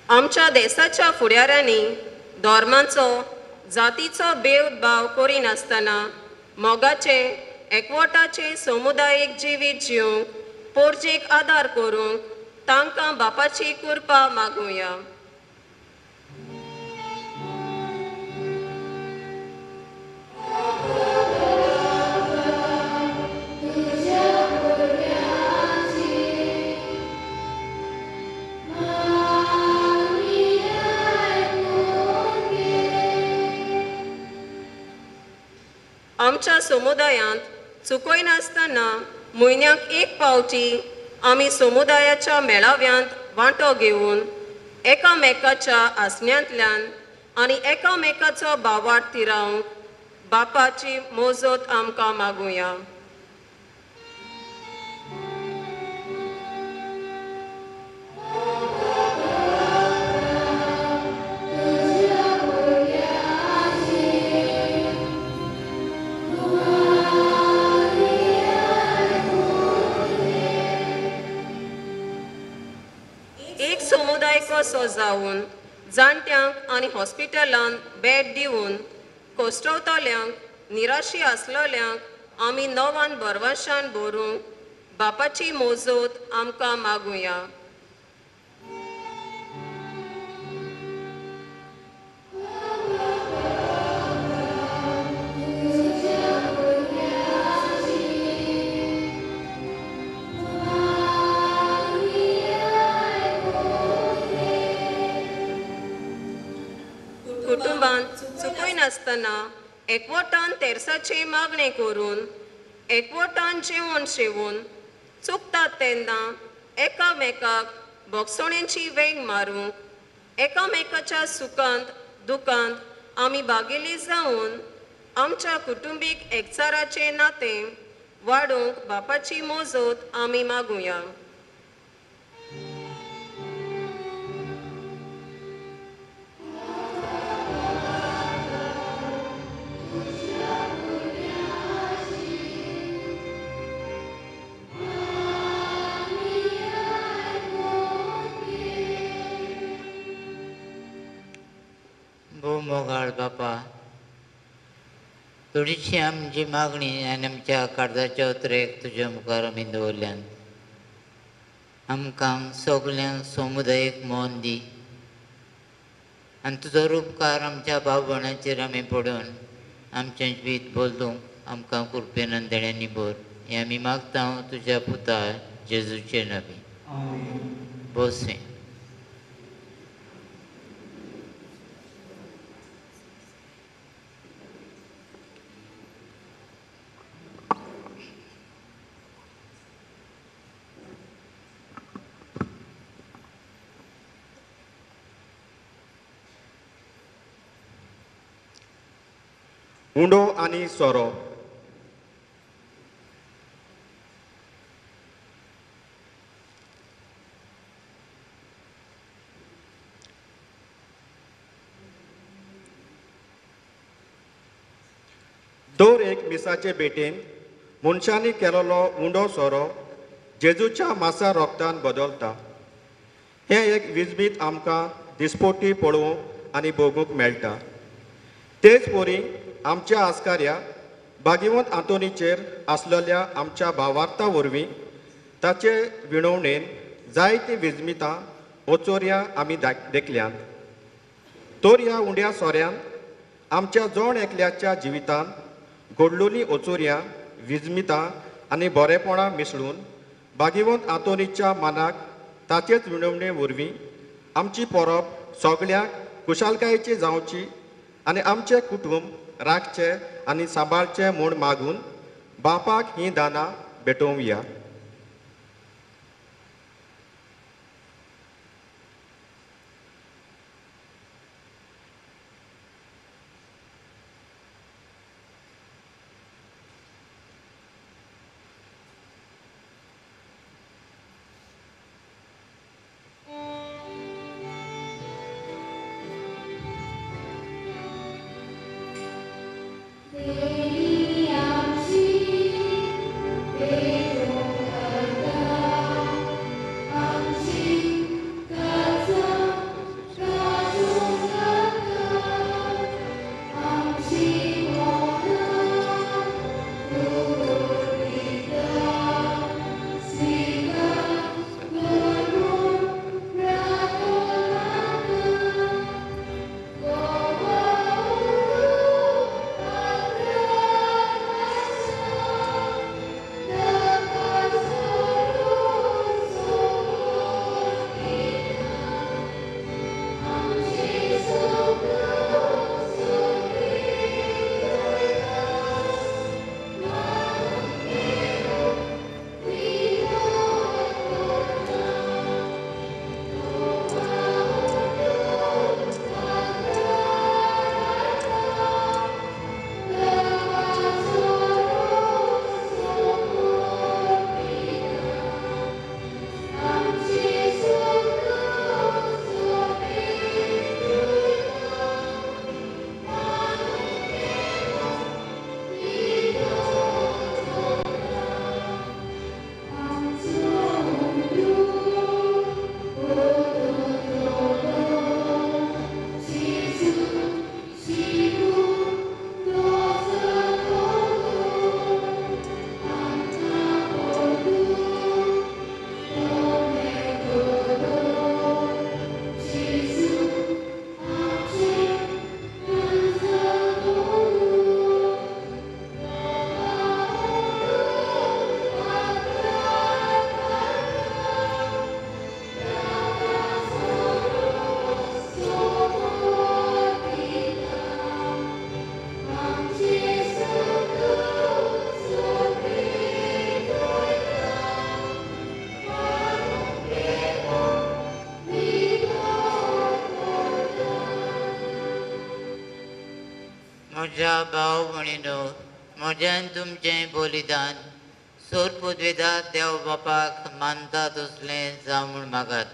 आमच्या देशाच्या फुडाऱ्यांनी धर्मांचो जातीचो भेदभाव करिनासतना मोगाचे एकवटाचे समुदायीक जिवीत जिवंक पोरजेक आदार करूंक तांकां बापाची कृपा मागुया. आमच्या समुदायांत चुकोय नासतना म्हयन्याक एक पावटी आमी समुदायाच्या मेळाव्यांत वांटो घेवन एकामेकाच्या आसण्यांतल्यान आनी एकामेकाचो भावार्थ थिरावंक बापाची मोजत आमकां मागुया. समुदाय कसो जावन जाणट्यांक आनी हॉस्पिटलांत बेड दिवन कोश्टवतल्यांक निराशी आसलेल्यांक आमी नवान बरवशान भरूंक बापाची मोजत आमकां मागुया. कुटुंबान चुकय नासतना एकवटान तेरसाचे मागणे करून एकवटान जेवण शेवून चुकतात तेन्ना एकामेकाक बोगसोणेची वेग मारूंक एकामेकाच्या सुखांत दुखांत आमी भागेली जावन आमच्या कुटुंबीक एकचाराचे नातें वाडोवंक बापाची मोजत आमी मागुया. मोगाळ बापा, थोडीशी आमची मागणी आनी आमच्या काळजाच्या उतरेक तुज्या मुखार आमी दवरल्यान आमकां सगल्यांक समुदायीक मोन दी आनी तुजो उपकार आमच्या भाव भयणाचेर आमी पडून आमचें वीत बोलूंक आमकां कृपेन आनी देण्यांनी भर. हें आमी मागता तुज्या पुता जेजूचे नांवी. बसे. उंडो आनी सोरो. दर एक मिसाचे बेटेन मनशांनी केलोलो उंडो सोरो जेजूच्या मासा रोगतान बदलता. हें एक विजमीत आमकां दिसपोटी पळोवंक आनी भोगूंक मेळटा. तेच परी आमच्या आस्कार्या भागिवंत आंतोनीचेर आसलेल्या आमच्या भावार्था वरवीं ताचे विणवणेन जायतीं विजमितां ओचोऱ्या आमी देखल्यांत. तर ह्या उंड्या सोऱ्यान आमच्या जोण एकल्याच्या जिवितान घडलोलीं ओचोऱ्या विजमितां आनी बरेपणां मिसळून भागिवंत आंतोनीच्या मनाक ताचेच विणवणे वरवीं आमची परब सगळ्यांक खुशालकायेची जावची आनी आमचें कुटुंब राखचें आनी सांबाळचें म्हूण मागून बापाक हीं दानां भेटोवया. Devi Amshi, Devo म्हज्या भाव भयणीनो, म्हज्यान तुमचें बलिदान सोर पदवेदार देव बापाक मानता तसलें जावं म्हूण मागात.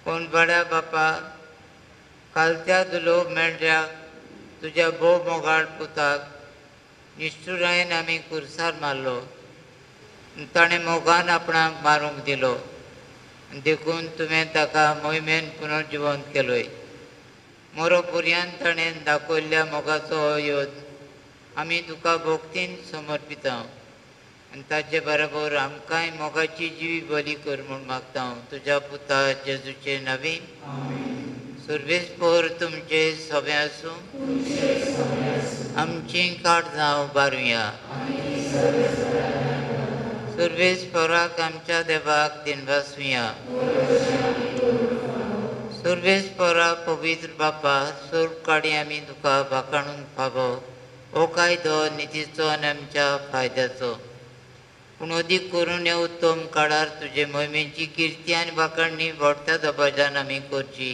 कोण बड्या बापा, कालत्या दुलोक मेळ्ळ्या तुज्या भोव मोगाळ पुताक निश्चुरायेन आमी कुर्सार मारलो. ताणें मोगान आपणाक मारूंक दिलो. देखून तुवें ताका मोहिमेन पुनर्जिवंत केलोय. मरो पर्यंत ताणें दाखयल्ल्या मोगाचो हो योद आमी तुका भोक्तीन समर्पिता आनी ताचे बरोबर आमकांय मोगाची जिवी बली कर म्हूण मागता तुज्या पुता जेजूचे नवी. सुर्वेस्पोर तुमचे सोबे आसूं. आमची काट जावं बारुया. सुर्वेस्पोराक आमच्या देवाक दिनवासुया. सुर्वेस्पोरा पवित्र बापा, सोर्प काडी आमी तुका भाकाणून फावो हो कायदो नितीचो आनी आमच्या फायद्याचो. पूण अदीक करून ह्या उत्तम काळार तुजे मोहिमेची किर्ती आनी भाकाणणी व्हडट्या दबाज्यान आमी करची.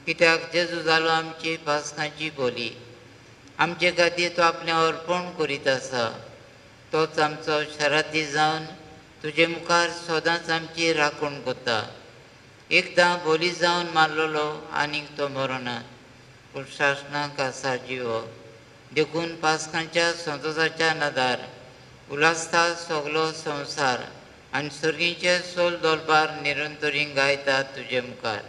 कित्याक जेजू जालो आमची पासकांची बोली. आमचे खातीर तो आपलें अर्पण करीत आसा. तोच आमचो शराधी जावन तुजे मुखार सदांच आमची राखण करता. एकदां बोली जावन मारलेलो आनीक तो मरोना, पूण शासनाक आसा जिवो. देखून पासकांच्या संतोशाच्या नदार उलासता सगलो संवसार आनी सर्गीचे सोल दोलबार निरंतरी गायतात तुजे मुखार.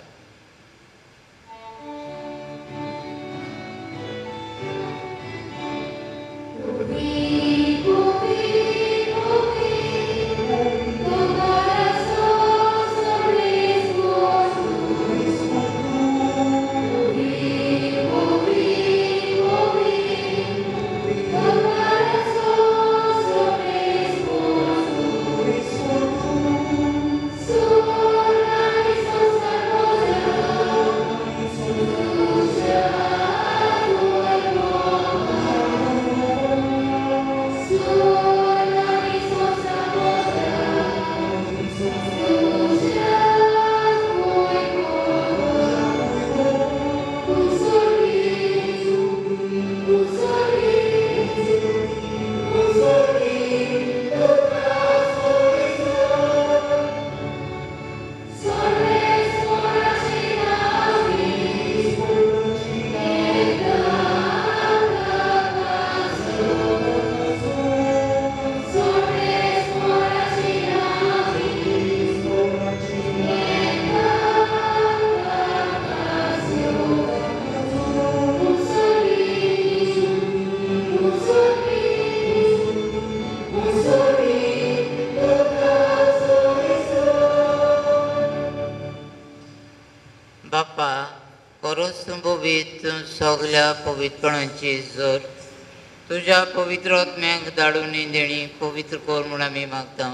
बापा, परस्तंभवीत सगल्या पवित्रपणांची जोर तुज्या पवित्र आत्म्याक धाडून देणी पवित्र कर म्हूण आमी मागता.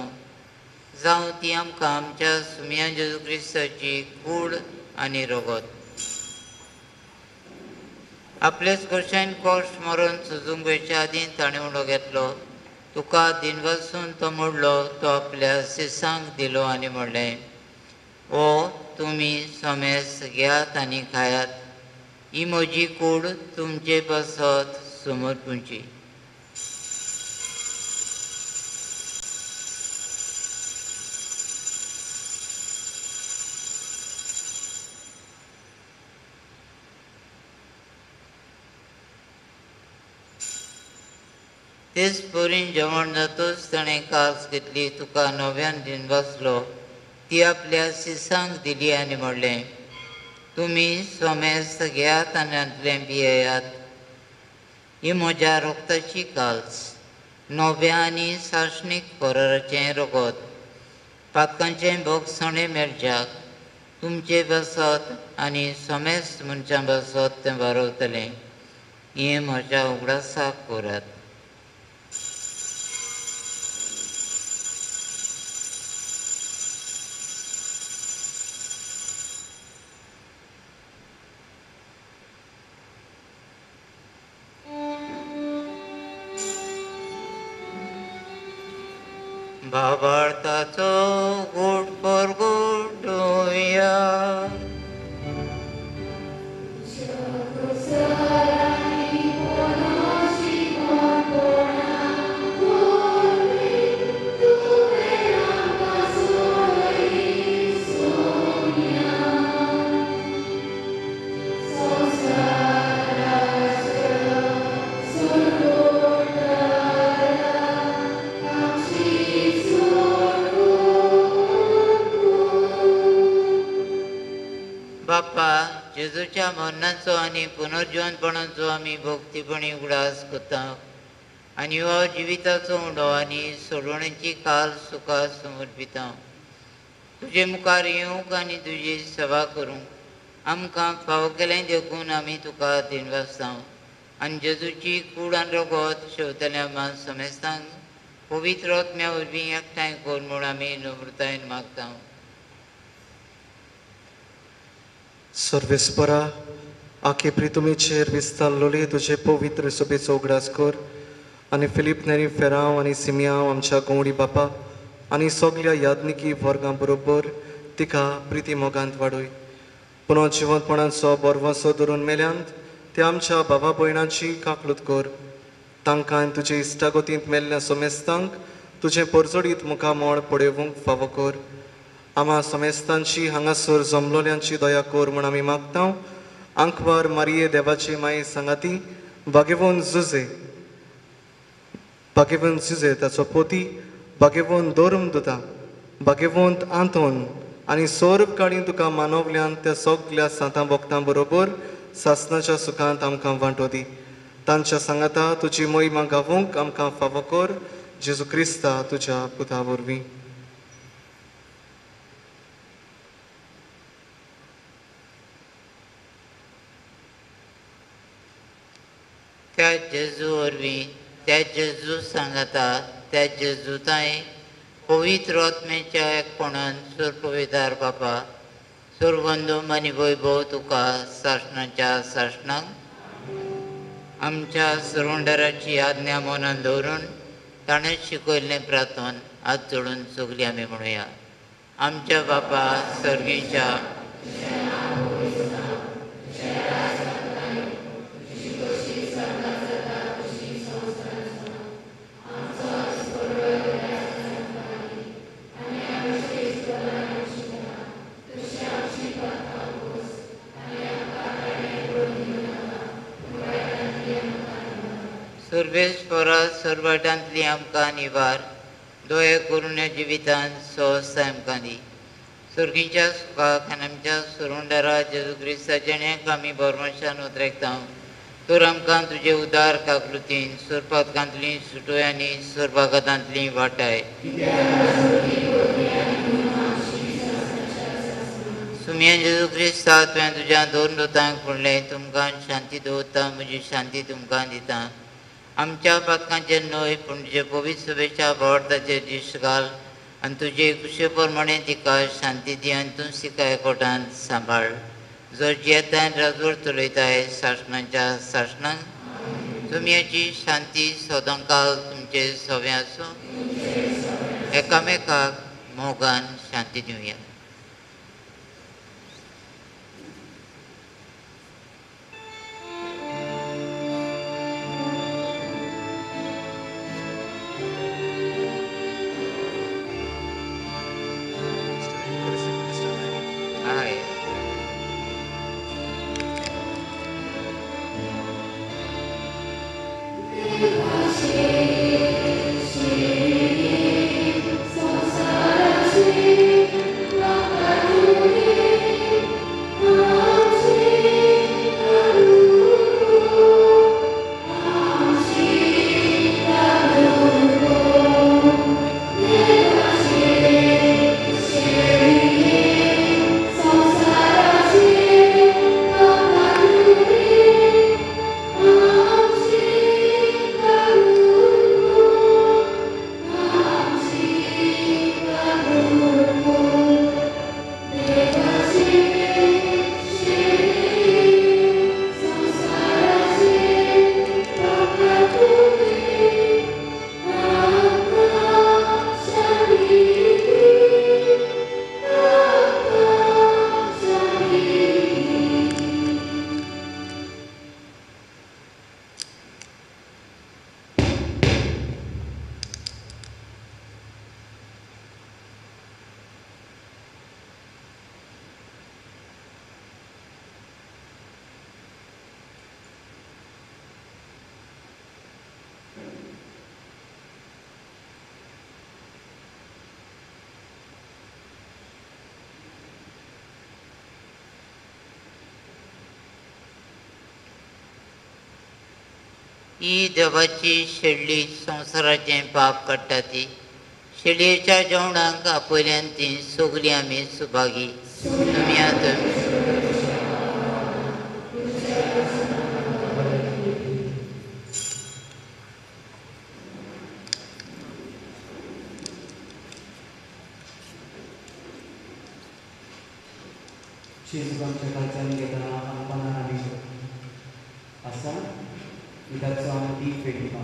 जावं ती आमकां आमच्या सुमया जेजू क्रिस्ताची कूड आनी रगत. आपलेच कडच्यान कश्ट मरण सुजूंक वयच्या आदीं ताणें उडो घेतलो. तुका दिनवासून तो मोडलो, तो आपल्या शिसांक दिलो आनी म्हणलें, ओ तुमी सोमेस घेयात आनी खायात. ही म्हजी कूड तुमचे बसत समर्पूंची. तेच पोरीन जेवण जातूच ताणें कास घेतली. तुका नव्यान दिनवासलो, ती आपल्या शिसांक दिली आनी म्हणलें, तुमी सोमेस घेयात आनी आदलें पियेयात. ही म्हज्या रोगताची काल्स, नव्या आनी साशणीक फराराचें रगत. पातकांचें भोगसणें मेळच्याक तुमचे बसत आनी सोमेस मनशां बसत तें वारवतलें. हें म्हज्या उगडासाक करात. भावार्थाचो गोड फॉर गोडोया. बाप्पा जेजूच्या मरणाचो आनी पुनर्जीवनपणाचो आमी भोगतीपणी उगडास करता आनी हो जिविताचो उंडो आनी सोडवण्याची काल सुखा समर्पिता. तुजे मुखार येवंक आनी तुजी सेवा करूंक आमकां फावो केलें देखून आमी तुका दिनवासता आनी जेजूची कूड आनी रगत शेवतल्या मान समेस्तांक पवित्र आत्म्या वरवीं एकठांय कर म्हूण आमी नम्रतायेन मागता. सर्वेस्परा आखे प्रितुमेचेर विस्तारलोली तुजे पवित्र सभेचो उगडास कर आनी फिलीप नेरी फेरांव आनी सिमियांव आमच्या गवडी बापा आनी सगळ्या यादनिकी वर्गां बरोबर तिका प्रिती मोगांत वाडय. पुनो जिवंतपणाचो बरवासो धरून मेल्यांत ते आमच्या बाबा भयणांची काकलूत कर. तांकां तुजे इश्टागतींत मेल्ल्या समेस्तांक तुजें परजोडीत मुखामोळ पळोवंक फावो कर. आम्हा समेस्तांची हांगासर जमलोल्यांची दया कर म्हूण आमी मागता. आंकवार मारिये देवाची माये सांगाती बागेवोन जुजे ताचो पोती बागेवोन दोरम दुता बागेवंत आंतोन आनी सोर्ब काडीन तुका मानवल्यान त्या सगळ्या सातां भक्तां बरोबर सासणाच्या सुखांत आमकां वांटो दी. तांच्या सांगाता तुजी मोहिमा गावूंक आमकां फावो कर. जेजू क्रिस्ता तुज्या पुता वरवीं. त्या जेजू वरवीं त्या जेजू सांगाता त्या जेजूताय पवित्र आत्म्याच्या एकपणान सुरपविदार बापा सुरबंधू आनी वैभव तुका सासणाच्या सासणाक आमच्या सुरवंडराची आज्ञा मनान दवरून ताणें शिकयल्लें प्रार्थन हात जोडून सगळीं आमी म्हणुया. आमच्या बापा सर्गीच्या सर्वेस्परा सर्वटांतली आमकां निवार दोये करून जिवितांत स्वस्थ आमकां दी. सर्गीच्या सुखाक आनी आमच्या सुरवंडरा जेजू क्रिस्ताचें आमी बरमशान उतरायता. तर आमकां तुजे उदार काकलुतीन सुरपातकांतली सुटोय आनी सुरभागातांतली वाटाय. सुमया जेजू क्रिस्ता तुवें तुज्या दोन दोतांक फुडलें तुमकां शांती दवरता म्हजी शांती तुमकां दिता. आमच्या पातकांचे न्हय पूण तुजे पवित्र सभेच्या वावरताचेर दिश्ट घाल आनी तुजे कुशे प्रमाणे तिका शांती दी आनी तूं तिका एकवटांत सांबाळ. जो जियेताय राजवट चलयताय सासणाच्या सासणांक तुमयाची शांती सदांकाल तुमचे सवे आसूं. एकामेकाक मोगान शांती दिवया. ही देवाची शेडली संवसाराचें पाप काडटा ती शेडयेच्या जेवणाक आपयल्यान ती सगळीं आमी सुभागी तुमी आतां जेजू आमच्या खालच्यान घेतना आमकां आनी आसा उदकाचो आमी ती पेटयता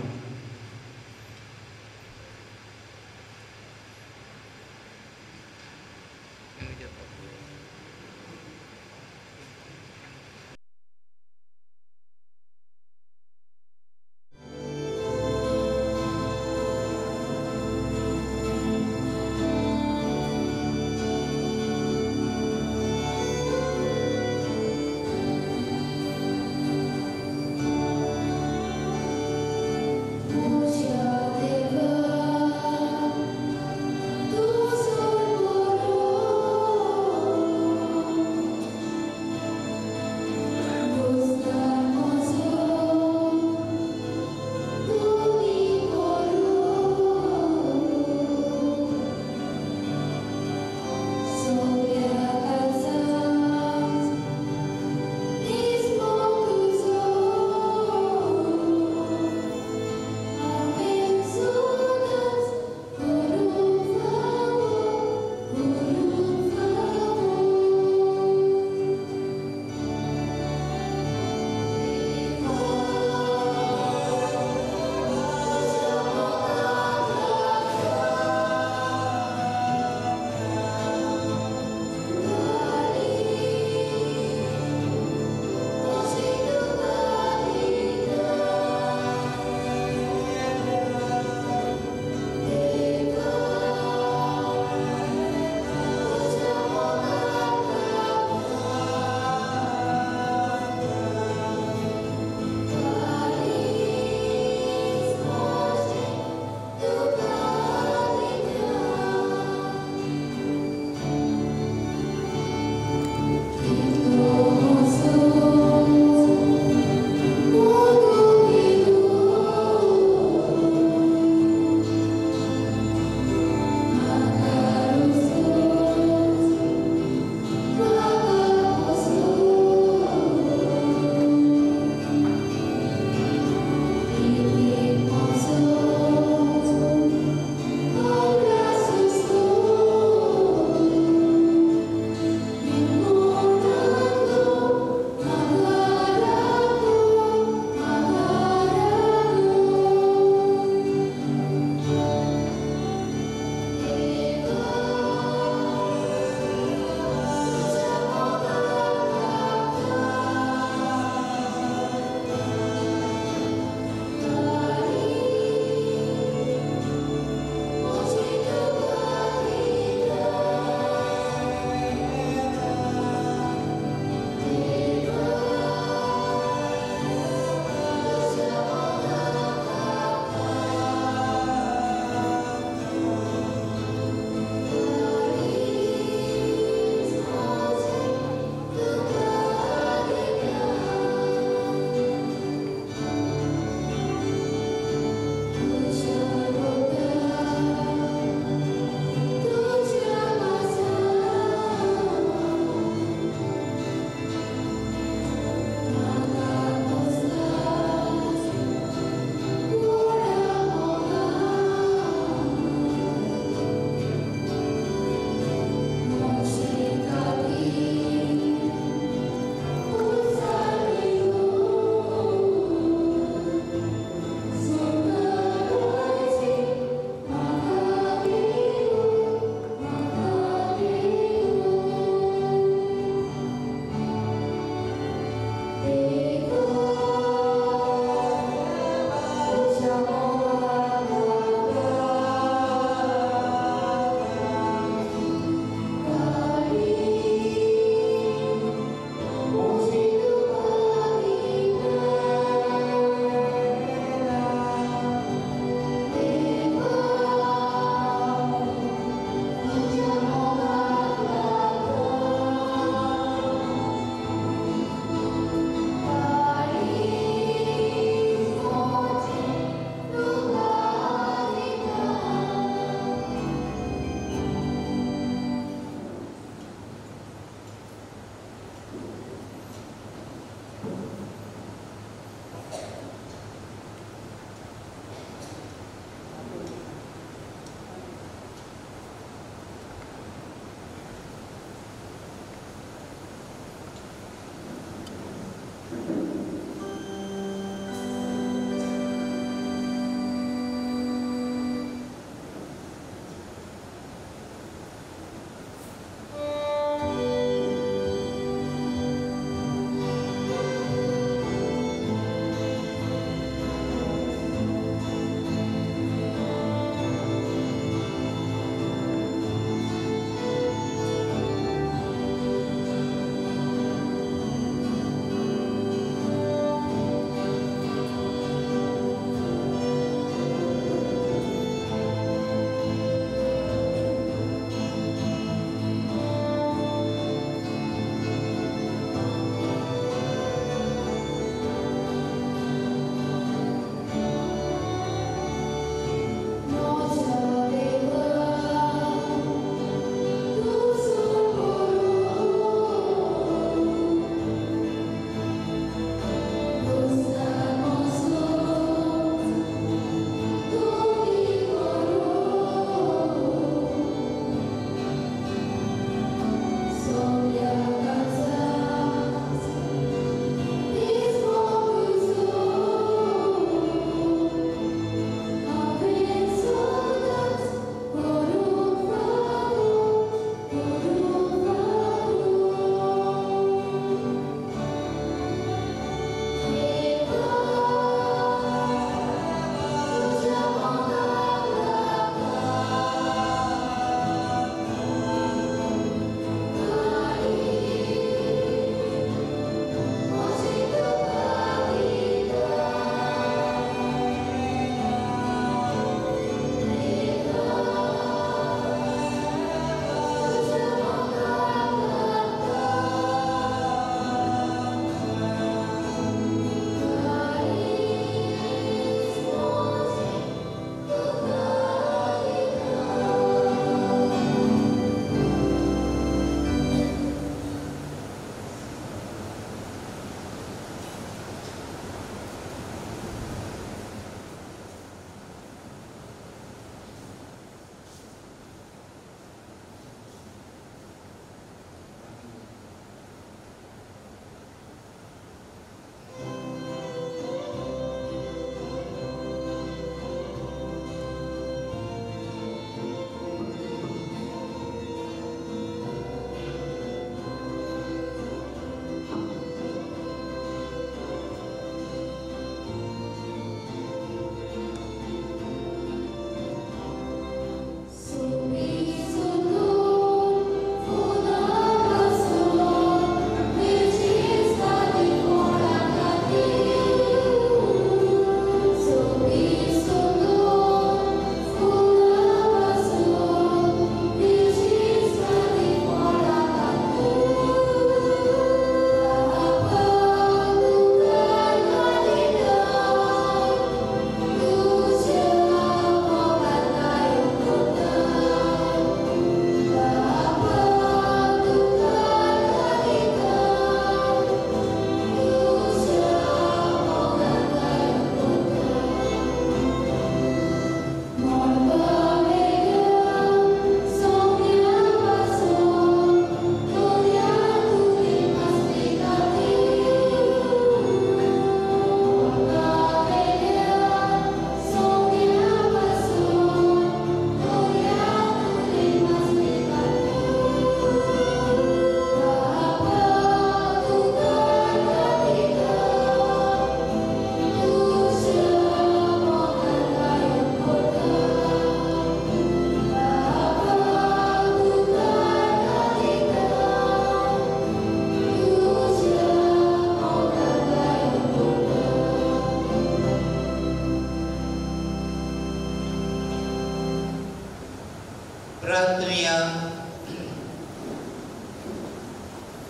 देवळात तुम्ही या.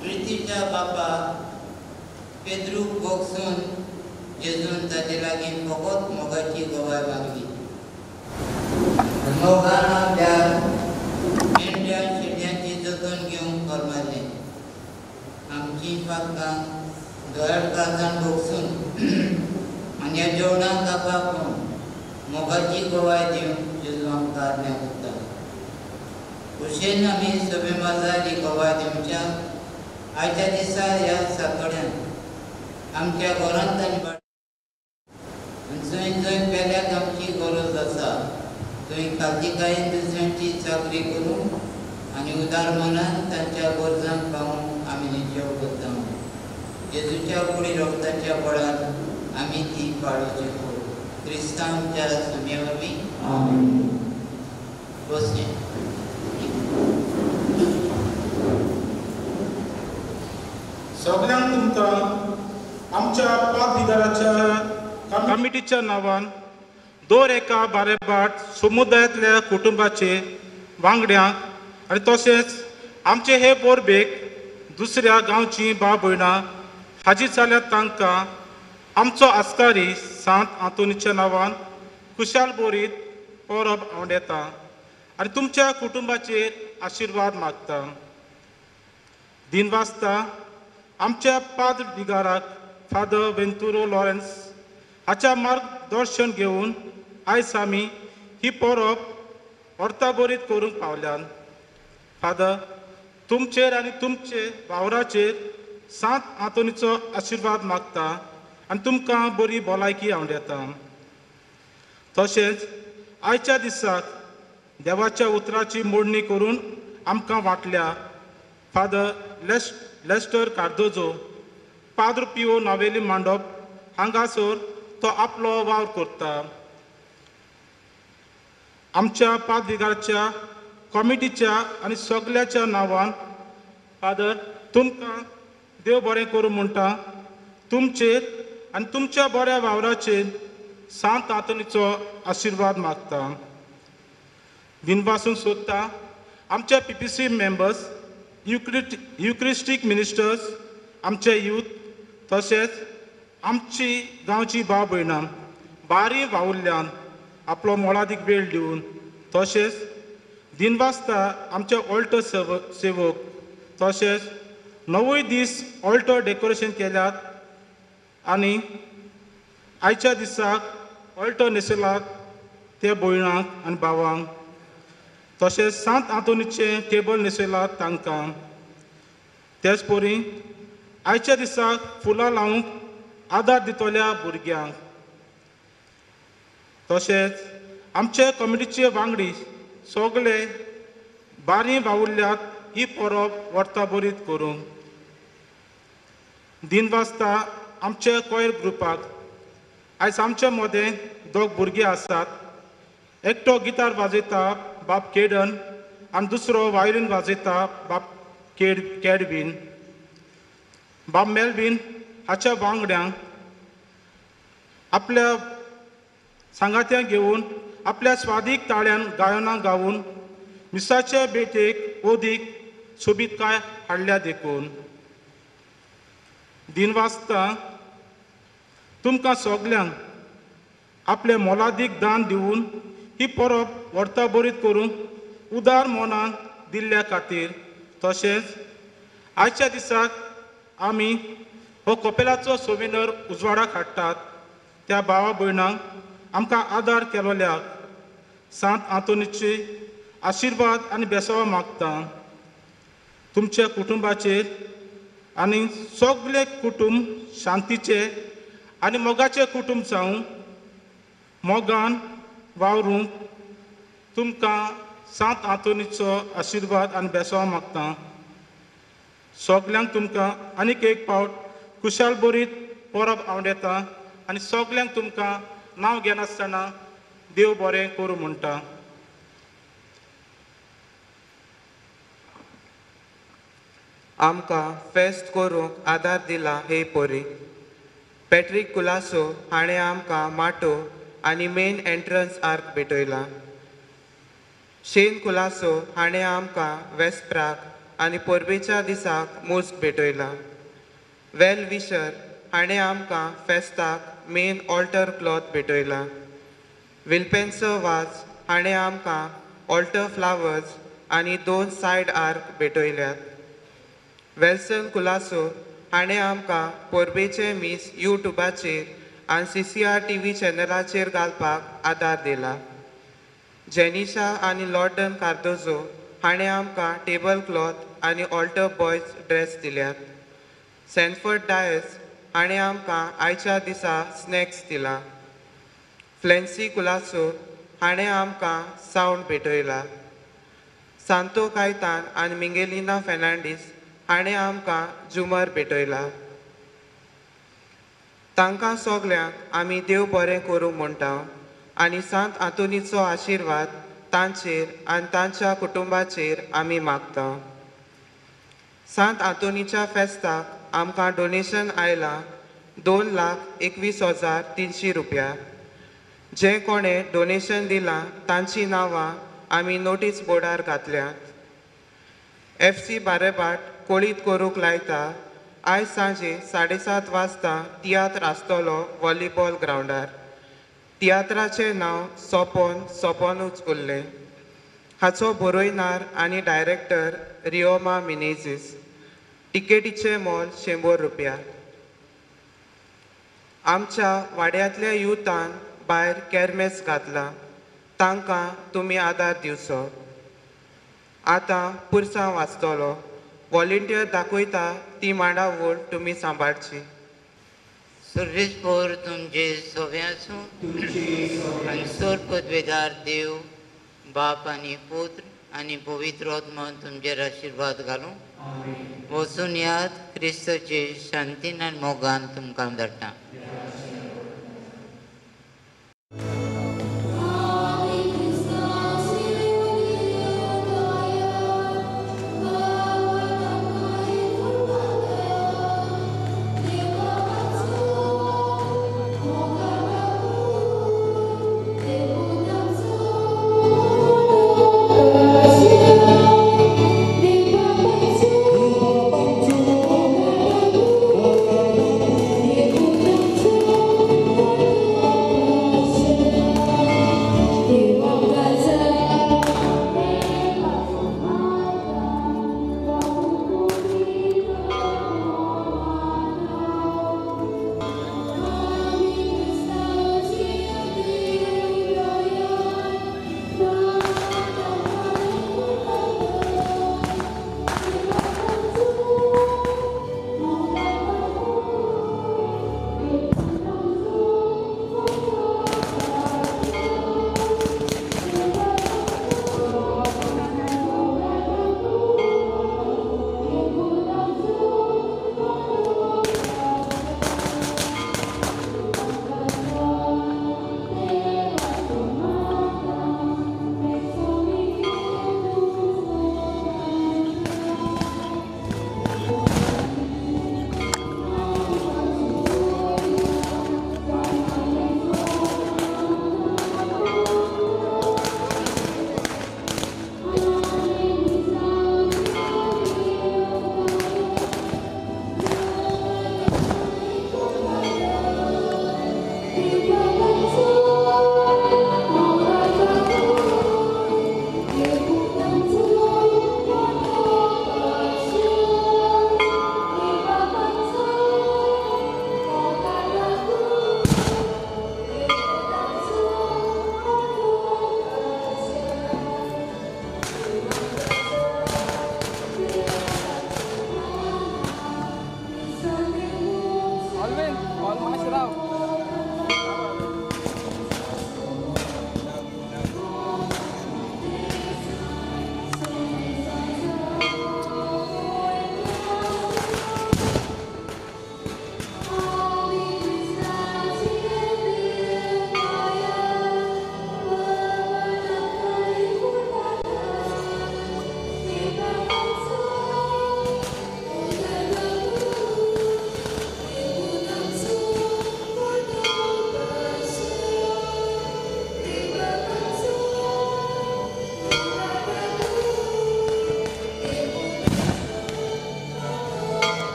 प्रितीच्या बापा पेद्रू बोगसून जेजून ताचे लागीं फकत मोगाची गवाय मागली. मोगान आपल्या मेंढ्या शेड्यांची जतन घेवंक फरमायलें. आमची पातकां दोळ्यार काळजान बोगसून आनी ह्या जेवणाक कापाक मोगाची गवाय दिवंक जेजू आमकां आज्ञा करता. खुशेन आमी सगळे माजारी गवाय दिवच्या आयच्या दिसा ह्या सातोड्यान आमच्या घरांत आनी जंय जंय पेल्याक आमची गरज आसा थंय काळजिकायेन दुसऱ्यांची चाकरी करूंक आनी उदार मनान तांच्या गरजांक पावूंक आमी निजेव करता. जेजूच्या कुडी रोगताच्या बळार आमी ती पाळोवची करूं. क्रिस्तांवच्या सुमे वरवीं बसचें. सगळ्यांक तुमकां आमच्या पादविदाराच्या कमिटीच्या नांवान दर एका बारेबाट समुदायांतल्या कुटुंबाचे वांगड्यांक आनी तशेंच आमचे हे बोरबेक दुसऱ्या गांवची भाव भयणां हाजी जाल्यार तांकां आमचो आस्कारी सांत आंतोनीच्या नांवान खुशाल बोरीत परब आवडेता आनी तुमच्या कुटुंबाचेर आशिर्वाद मागता. दिनवासता आमच्या पादविगाराक फादर वेंतुरो लॉरेन्स हाच्या मार्गदर्शन घेवन आयज आमी ही परब अर्ताबरीत करूंक पावल्यान. फादर, तुमचेर आनी तुमचे वावराचेर सांत आंतोनीचो आशिर्वाद मागता आनी तुमकां बरी भलायकी आवडेता. तशेंच आयच्या दिसाक देवाच्या उतराची मोडणी करून आमकां वाटल्या फादर लेस्टर कार्दोजो पाद्र पियो नावेली मांडप हांगासर तो आपलो वावर करता. आमच्या पादविगारच्या कमिटीच्या आनी सगळ्याच्या नांवान फादर तुमकां देव बरें करूं म्हणटा. तुमचेर आनी तुमच्या बऱ्या वावराचेर सांत आंतोनीचो आशिर्वाद मागता. दिनवासून सोदता आमच्या PPC मेंबर्स, युक्रिस्टीक मिनिस्टर्स, आमचे यूथ तशेंच आमची गांवची भाव भयणां बारी वावुरल्यान आपलो मोलादीक वेळ दिवन तशेंच दिनवासता आमचे ऑल्टर सेवक तशेंच 9 दीस ऑल्टर डेकोरेशन केल्यात आनी आयच्या दिसाक ऑल्टर न्हेसयलात ते भयणांक आनी भावांक. तशेंच सांत आंतोनीचें टेबल न्हेसयलात तांकां. तेच परी आयच्या दिसाक फुलां लावंक आदार दितल्या भुरग्यांक. तशेंच आमचे कमिटीचे वांगडी सगळे बारी वावुरल्यात ही परब वर्ताबरीत करूंक. दिनवासता आमचे कोयर ग्रुपाक आयज आमचे मदें 2 भुरगे आसात. एकटो गिटार वाजयता बाब केडन आनी दुसरो वायोलीन वाजयता बाब कॅडवीन. बाब मेल्वीन हाच्या वांगड्यांक आपल्या सांगात्यांक घेवन आपल्या स्वादीक ताळ्यान गायनां गावून मिसाच्या बेटेक ओदीक सोबीतकाय हाडल्या देखून. दिनवासता तुमकां सगल्यांक आपले मोलादीक दान दिवन ही परब वर्ताबरीत करूंक उदार मनान दिल्ल्या खातीर तशेंच आयच्या दिसाक आमी हो कपेलाचो सोविनर उजवाडाक हाडटात त्या भावा भयणांक आमकां आदार केलोल्याक सांत आंतोनीची आशिर्वाद आनी बेसावा मागता. तुमच्या कुटुंबाचेर आनी सगळे कुटुंब शांतीचे आनी मोगाचे कुटुंब जावं मोगान वावरूंक तुमकां सांत आंतोनीचो आशिर्वाद आनी बेसावा मागता. सगल्यांक तुमकां आनीक एक फावट खुशाल बरीत परब आवडेता आनी सगल्यांक तुमकां नांव घेनासतना देव बरें करूं म्हणटा. आमकां फेस्त करूंक आदार दिला हे परी पॅट्रीक कुलासो हाणें आमकां माटो आनी मेन एंट्रन्स आर्क भेटयला. शेन कुलासो हाणें आमकां वेस्पराक आनी पोरबेच्या दिसाक मुस्क भेटयला. वेल विशर हाणें आमकां फेस्ताक मेन ऑल्टर क्लॉथ भेटयला. विल्पेन्सो वाज हाणें आमकां ऑल्टर फ्लावर्स आनी 2 सायड आर्क भेटयल्यात. वेल्सन कुलासो हाणें आमकां पोरबेचे मीस यूट्यूबाचेर आनी CCR TV चॅनलाचेर घालपाक आदार दिला. जेनिशा आनी लॉर्डन कार्दोजो हाणें आमकां टेबल क्लॉथ आनी ऑल्टर बॉयज ड्रेस दिल्यात. सॅनफर्ड डायस हाणें आमकां आयच्या दिसा स्नॅक्स दिला. फ्लॅन्सी कुलासो हाणें आमकां सावंड भेटयला. सांतो कायतान आनी मिंगेलिना फेर्नांडीस हाणें आमकां झुमर भेटयला. तांकां सगल्यांक आमी देव बरें करूं म्हणटा आनी सांत आंतोनीचो आशिर्वाद तांचेर आनी तांच्या कुटुंबाचेर आमी मागता. सांत आंतोनीच्या फेस्ताक आमकां डोनेशन आयलां 2,21,300 रुपया. जे कोणें डोनेशन दिलां तांची नांवां आमी नोटीस बोर्डार घातल्यात. FC बारेबाट कोळीत करूंक लायता. आयज सांजे 7:30 वाजता तियात्र आसतलो व्हॉलीबॉल ग्रावंडार. तियात्राचें नांव सोपोनूच उरलें. हाचो बरोयनार आनी डायरेक्टर रिओमा मिनेझीस. टिकेटीचें मोल 100 रुपया. आमच्या वाड्यांतल्या युथान भायर कॅरमेस घातला. तांकां तुमी आदार दिवचो. आतां पुरसांव वाचतलो. व्हॉलिंटियर दाखयता ती मांडावळ तुमी सांबाळची. सर्वेस्पोर तुमचे सव्यासूं आनी सर पदवेदार देव बाप आनी पुत्र आनी पवित्र आत्मा तुमचेर आशिर्वाद घालूं. वचून याद क्रिस्ताचे शांतीन आनी मोगान तुमकां धाडटा. Thank you.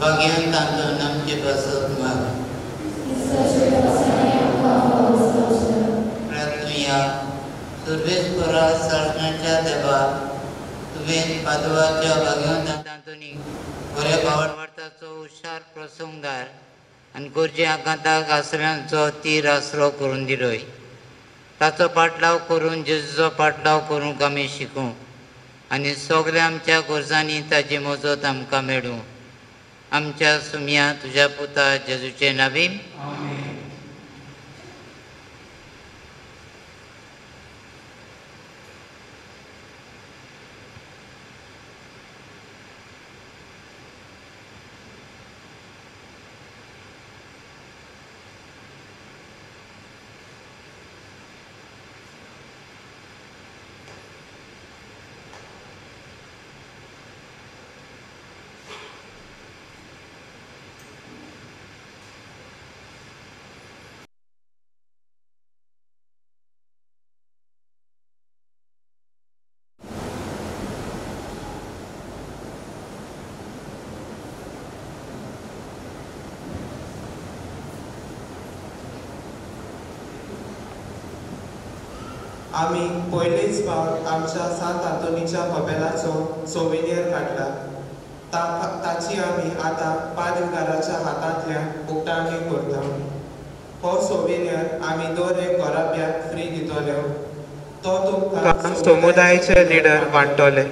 Bagian tanto namje basot mag. Pratnuya Survespora sarnacha deba तुवें पादवाच्या बागेवन तांतुनी बरे भावडवाडताचो हुशार प्रसंगदार आनी गोरजे आकांताक आसऱ्यांचो तीर आसरो करून दिलोय. ताचो पाटलाव करून जेजूचो पाटलाव करूंक आमी शिकूं आनी सगळ्या आमच्या गोरजांनी ताची मजत आमकां मेळूं. आमच्या सुमया तुज्या पुता जेजूचे नांवी. आमी पयलेच फावट आमच्या सात आंतोनीच्या कपेलाचो सोवेनियर काडला. ताची आमी आतां पाद्रीगाराच्या हातांतल्यान उक्तावणी करता. हो सोवेनियर आमी दर एक घोराब्याक फ्री दितले. तो तुमकां समुदायाचे लिडर वांटतले.